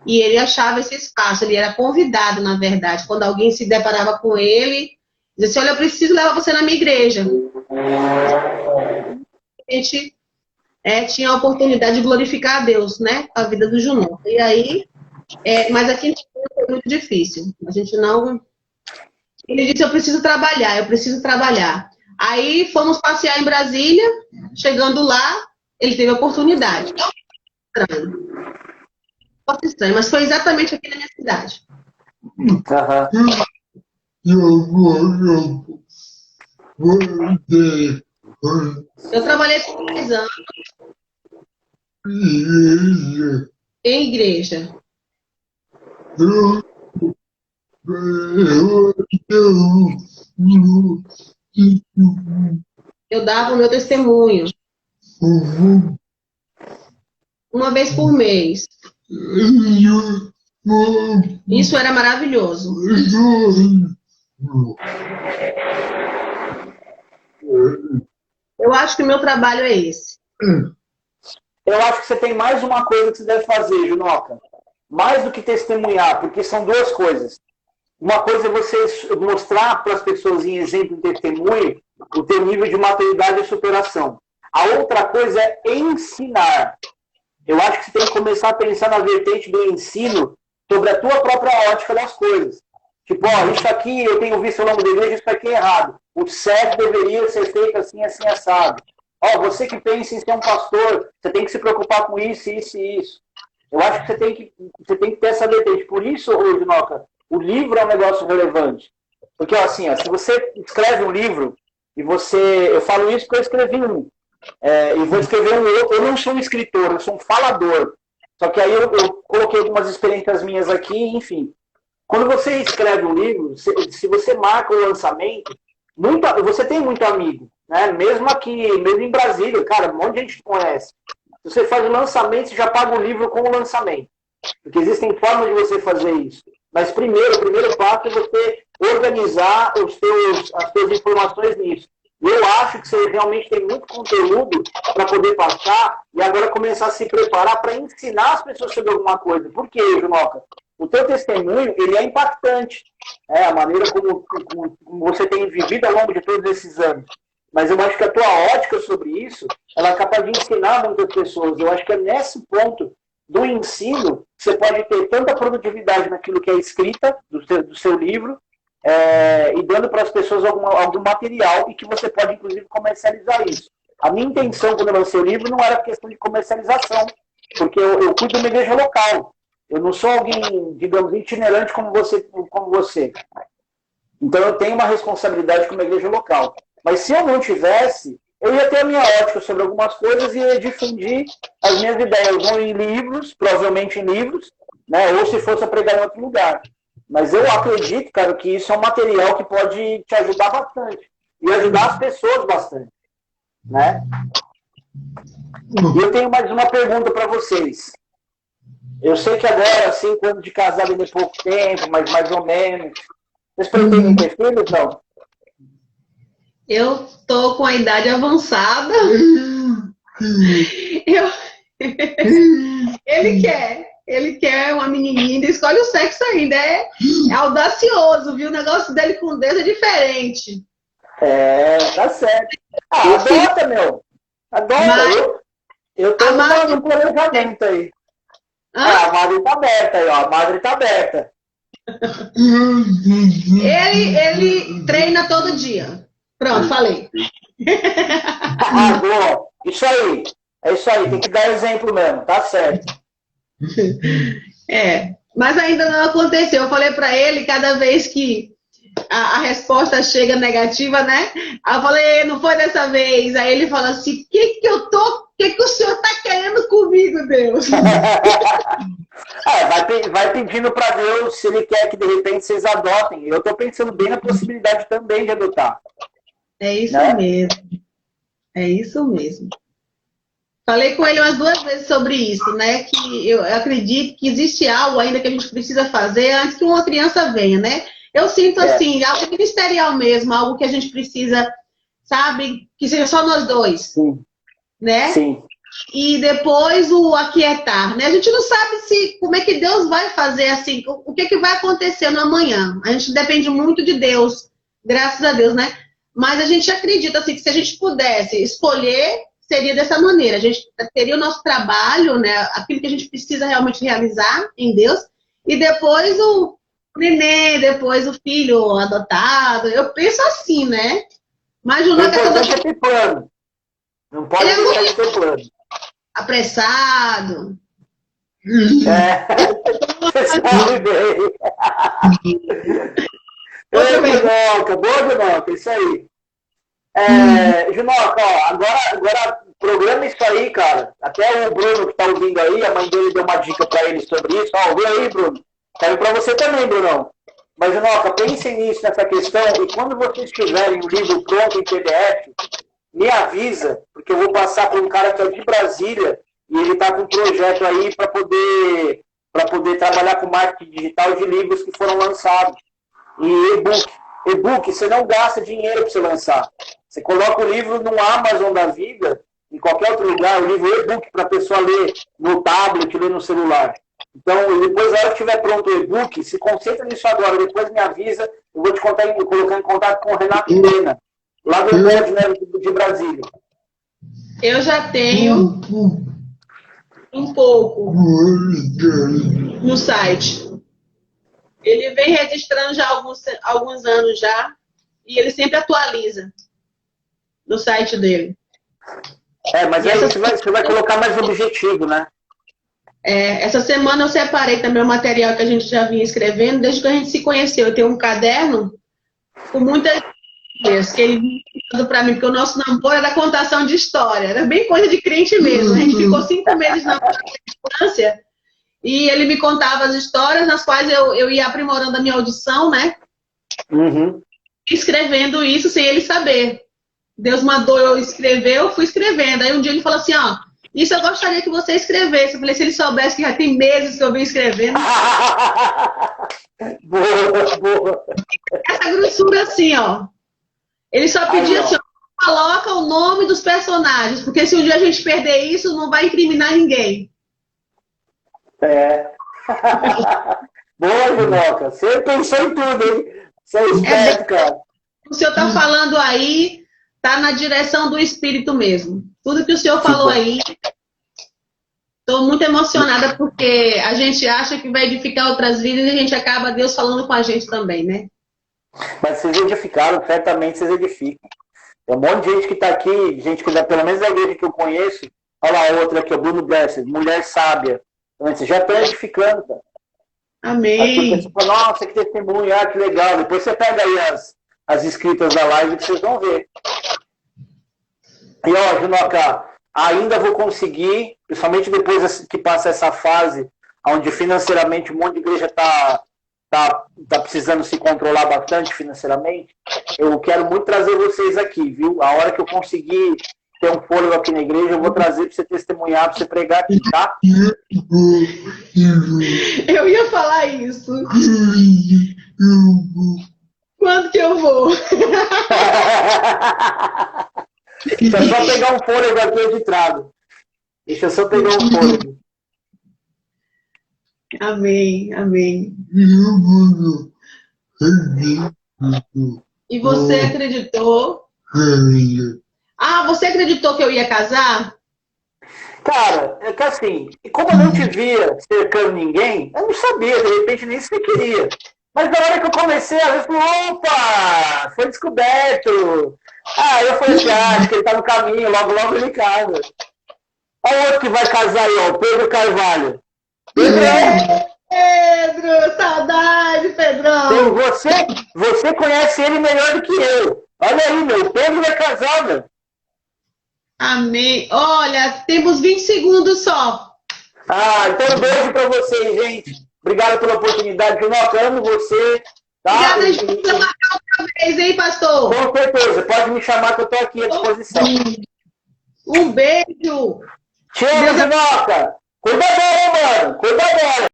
e ele achava esse espaço, ele era convidado, na verdade. Quando alguém se deparava com ele, dizia assim, olha, eu preciso levar você na minha igreja. A gente tinha a oportunidade de glorificar a Deus, né? A vida do Junoca. E aí, mas aqui foi muito difícil. A gente não... Ele disse, eu preciso trabalhar. Aí fomos passear em Brasília, chegando lá, ele teve a oportunidade. Estranho, mas foi exatamente aqui na minha cidade. Eu trabalhei por 10 anos em igreja. Eu dava o meu testemunho. Uma vez por mês. Isso era maravilhoso. Eu acho que o meu trabalho é esse. Eu acho que você tem mais uma coisa que você deve fazer, Junoca. Mais do que testemunhar, porque são duas coisas. Uma coisa é você mostrar para as pessoas em exemplo de testemunho o teu nível de maturidade e superação. A outra coisa é ensinar. Eu acho que você tem que começar a pensar na vertente do ensino sobre a tua própria ótica das coisas. Tipo, isso aqui eu tenho visto ao longo da igreja, isso aqui é errado. O certo deveria ser feito assim, assim, assado. Você que pensa em ser um pastor, você tem que se preocupar com isso, isso e isso. Eu acho que você tem que ter essa vertente. Por isso, Junoca, o livro é um negócio relevante. Porque, assim, se você escreve um livro, e eu falo isso porque eu escrevi um, e vou escrever um outro, eu não sou um escritor, eu sou um falador. Só que aí eu coloquei algumas experiências minhas aqui, enfim. Quando você escreve um livro, se você marca o lançamento, você tem muito amigo, né? Mesmo aqui, mesmo em Brasília, cara, um monte de gente te conhece. Se você faz o lançamento, você já paga o livro com o lançamento. Porque existem formas de você fazer isso. Mas o primeiro passo é você organizar as suas informações nisso. Eu acho que você realmente tem muito conteúdo para poder passar e agora começar a se preparar para ensinar as pessoas sobre alguma coisa. Por quê, Junoca? O teu testemunho, ele é impactante. A maneira como você tem vivido ao longo de todos esses anos. Mas eu acho que a tua ótica sobre isso, ela é capaz de ensinar muitas pessoas. Eu acho que é nesse ponto do ensino que você pode ter tanta produtividade naquilo que é escrita do seu livro, e dando para as pessoas algum material e que você pode, inclusive, comercializar isso. A minha intenção, quando eu lancei o livro, não era questão de comercialização, porque eu cuido de uma igreja local. Eu não sou alguém, digamos, itinerante como você. Então, eu tenho uma responsabilidade com uma igreja local. Mas se eu não tivesse, eu ia ter a minha ótica sobre algumas coisas e ia difundir as minhas ideias, ou em livros, provavelmente em livros, né, ou se fosse a pregar em outro lugar. Mas eu acredito, cara, que isso é um material que pode te ajudar bastante. E ajudar as pessoas bastante. Né? E eu tenho mais uma pergunta para vocês. Eu sei que agora, 5 anos de casado ainda é pouco tempo, mas mais ou menos. Vocês pretendem ter filhos, não? Eu tô com a idade avançada. Ele quer uma menininha, ainda escolhe o sexo ainda. É audacioso, viu? O negócio dele com Deus é diferente. Tá certo. Adota, meu. Adota. Mas, eu tô no planejamento aí. A madre tá aberta aí, ó. A madre tá aberta. Ele treina todo dia. Pronto, falei. Boa. Isso aí. É isso aí. Tem que dar exemplo mesmo. Tá certo. Mas ainda não aconteceu. Eu falei para ele, cada vez que a resposta chega negativa, né? Aí eu falei, não foi dessa vez. Aí ele fala assim, o que o senhor tá querendo comigo, Deus? Vai pedindo para Deus se ele quer que de repente vocês adotem. Eu estou pensando bem na possibilidade também de adotar. É isso mesmo. É isso mesmo. Falei com ele umas 2 vezes sobre isso, né? Que eu acredito que existe algo ainda que a gente precisa fazer antes que uma criança venha, né? Eu sinto assim, algo ministerial mesmo, algo que a gente precisa, sabe? Que seja só nós dois. Sim. Né? Sim. E depois o aquietar, né? A gente não sabe como é que Deus vai fazer assim, o que vai acontecer no amanhã. A gente depende muito de Deus, graças a Deus, né? Mas a gente acredita assim, que se a gente pudesse escolher, seria dessa maneira. A gente teria o nosso trabalho, né? Aquilo que a gente precisa realmente realizar em Deus, e depois o neném, depois o filho adotado. Eu penso assim, né? Mas o importante é ter plano. Não pode deixar de ter plano. Apressado. Você sabe bem. Boa, Junoca, isso aí. Junoca, ó, agora programa isso aí, cara. Até o Bruno que tá ouvindo aí, a mãe dele deu uma dica pra ele sobre isso. Ó, vê aí, Bruno. Caiu pra você também, Brunão. Mas, Junoca, pensem nisso, nessa questão, e quando vocês tiverem o livro pronto em PDF, me avisa, porque eu vou passar para um cara que é de Brasília e ele está com um projeto aí para poder trabalhar com marketing digital de livros que foram lançados. E e-book, você não gasta dinheiro para você lançar. Você coloca o livro no Amazon da vida, em qualquer outro lugar, o livro e-book para a pessoa ler no tablet, ler no celular. Então, depois, na hora que estiver pronto o e-book, se concentra nisso agora, depois me avisa, eu vou te colocar em contato com o Renato Pena, lá do Rio de Brasília. Eu já tenho um pouco no site. Ele vem registrando já há alguns anos já, e ele sempre atualiza no site dele. Mas aí você vai colocar mais objetivo, né? Essa semana eu separei também o material que a gente já vinha escrevendo, desde que a gente se conheceu. Eu tenho um caderno com muitas ideias que ele vinha para mim, porque o nosso namoro era contação de história, era bem coisa de crente mesmo. A gente ficou 5 meses na distância e ele me contava as histórias nas quais eu ia aprimorando a minha audição, né? Escrevendo isso sem ele saber. Deus mandou eu escrever, eu fui escrevendo. Aí um dia ele falou assim, ó, isso eu gostaria que você escrevesse. Eu falei, se ele soubesse que já tem meses que eu venho escrevendo. Boa. Essa grossura assim, ó. Ele só pedia assim, ó, coloca o nome dos personagens, porque se um dia a gente perder isso, não vai incriminar ninguém. Boa, Junoca. Você pensou em tudo, hein? Você é esperto, cara. O senhor tá falando aí, tá na direção do Espírito mesmo. Tudo que o senhor falou aí, estou muito emocionada porque a gente acha que vai edificar outras vidas e a gente acaba Deus falando com a gente também, né? Mas vocês edificaram, certamente vocês edificam. Tem um monte de gente que está aqui, gente que pelo menos da igreja que eu conheço, olha lá a outra aqui, o Bruno Blesser, mulher sábia. Então, vocês já estão edificando, cara. Amém. Você fala, nossa, que testemunho, que legal. Depois você pega aí as escritas da live que vocês vão ver. E ó, Junoca, ainda vou conseguir, principalmente depois que passa essa fase, onde financeiramente um monte de igreja tá precisando se controlar bastante financeiramente, eu quero muito trazer vocês aqui, viu? A hora que eu conseguir ter um fôlego aqui na igreja, eu vou trazer para você testemunhar, para você pregar aqui, tá? Eu ia falar isso. Quando que eu vou? Deixa eu só pegar um fôlego aqui, eu te trago. Deixa eu só pegar um fôlego. Amém, amém. E você acreditou? Você acreditou que eu ia casar? Cara, é que assim, como eu não te via cercando ninguém, eu não sabia, de repente nem se você queria. Mas na hora que eu comecei, às vezes, opa, foi descoberto. Eu falei assim, acho que ele tá no caminho, logo ele casa. Olha o outro que vai casar aí, ó, o Pedro Carvalho. Pedro, saudade, Pedrão. Você conhece ele melhor do que eu. Olha aí, meu, o Pedro é casado. Amém. Olha, temos 20 segundos só. Então um beijo pra vocês, gente. Obrigado pela oportunidade. Junoca, amo você. Tá? Obrigada, a gente vai marcar outra vez, hein, pastor? Com certeza. Pode me chamar que eu tô aqui à disposição. Um beijo. Tchau, Junoca. Cuida dela, mano. Cuida dela.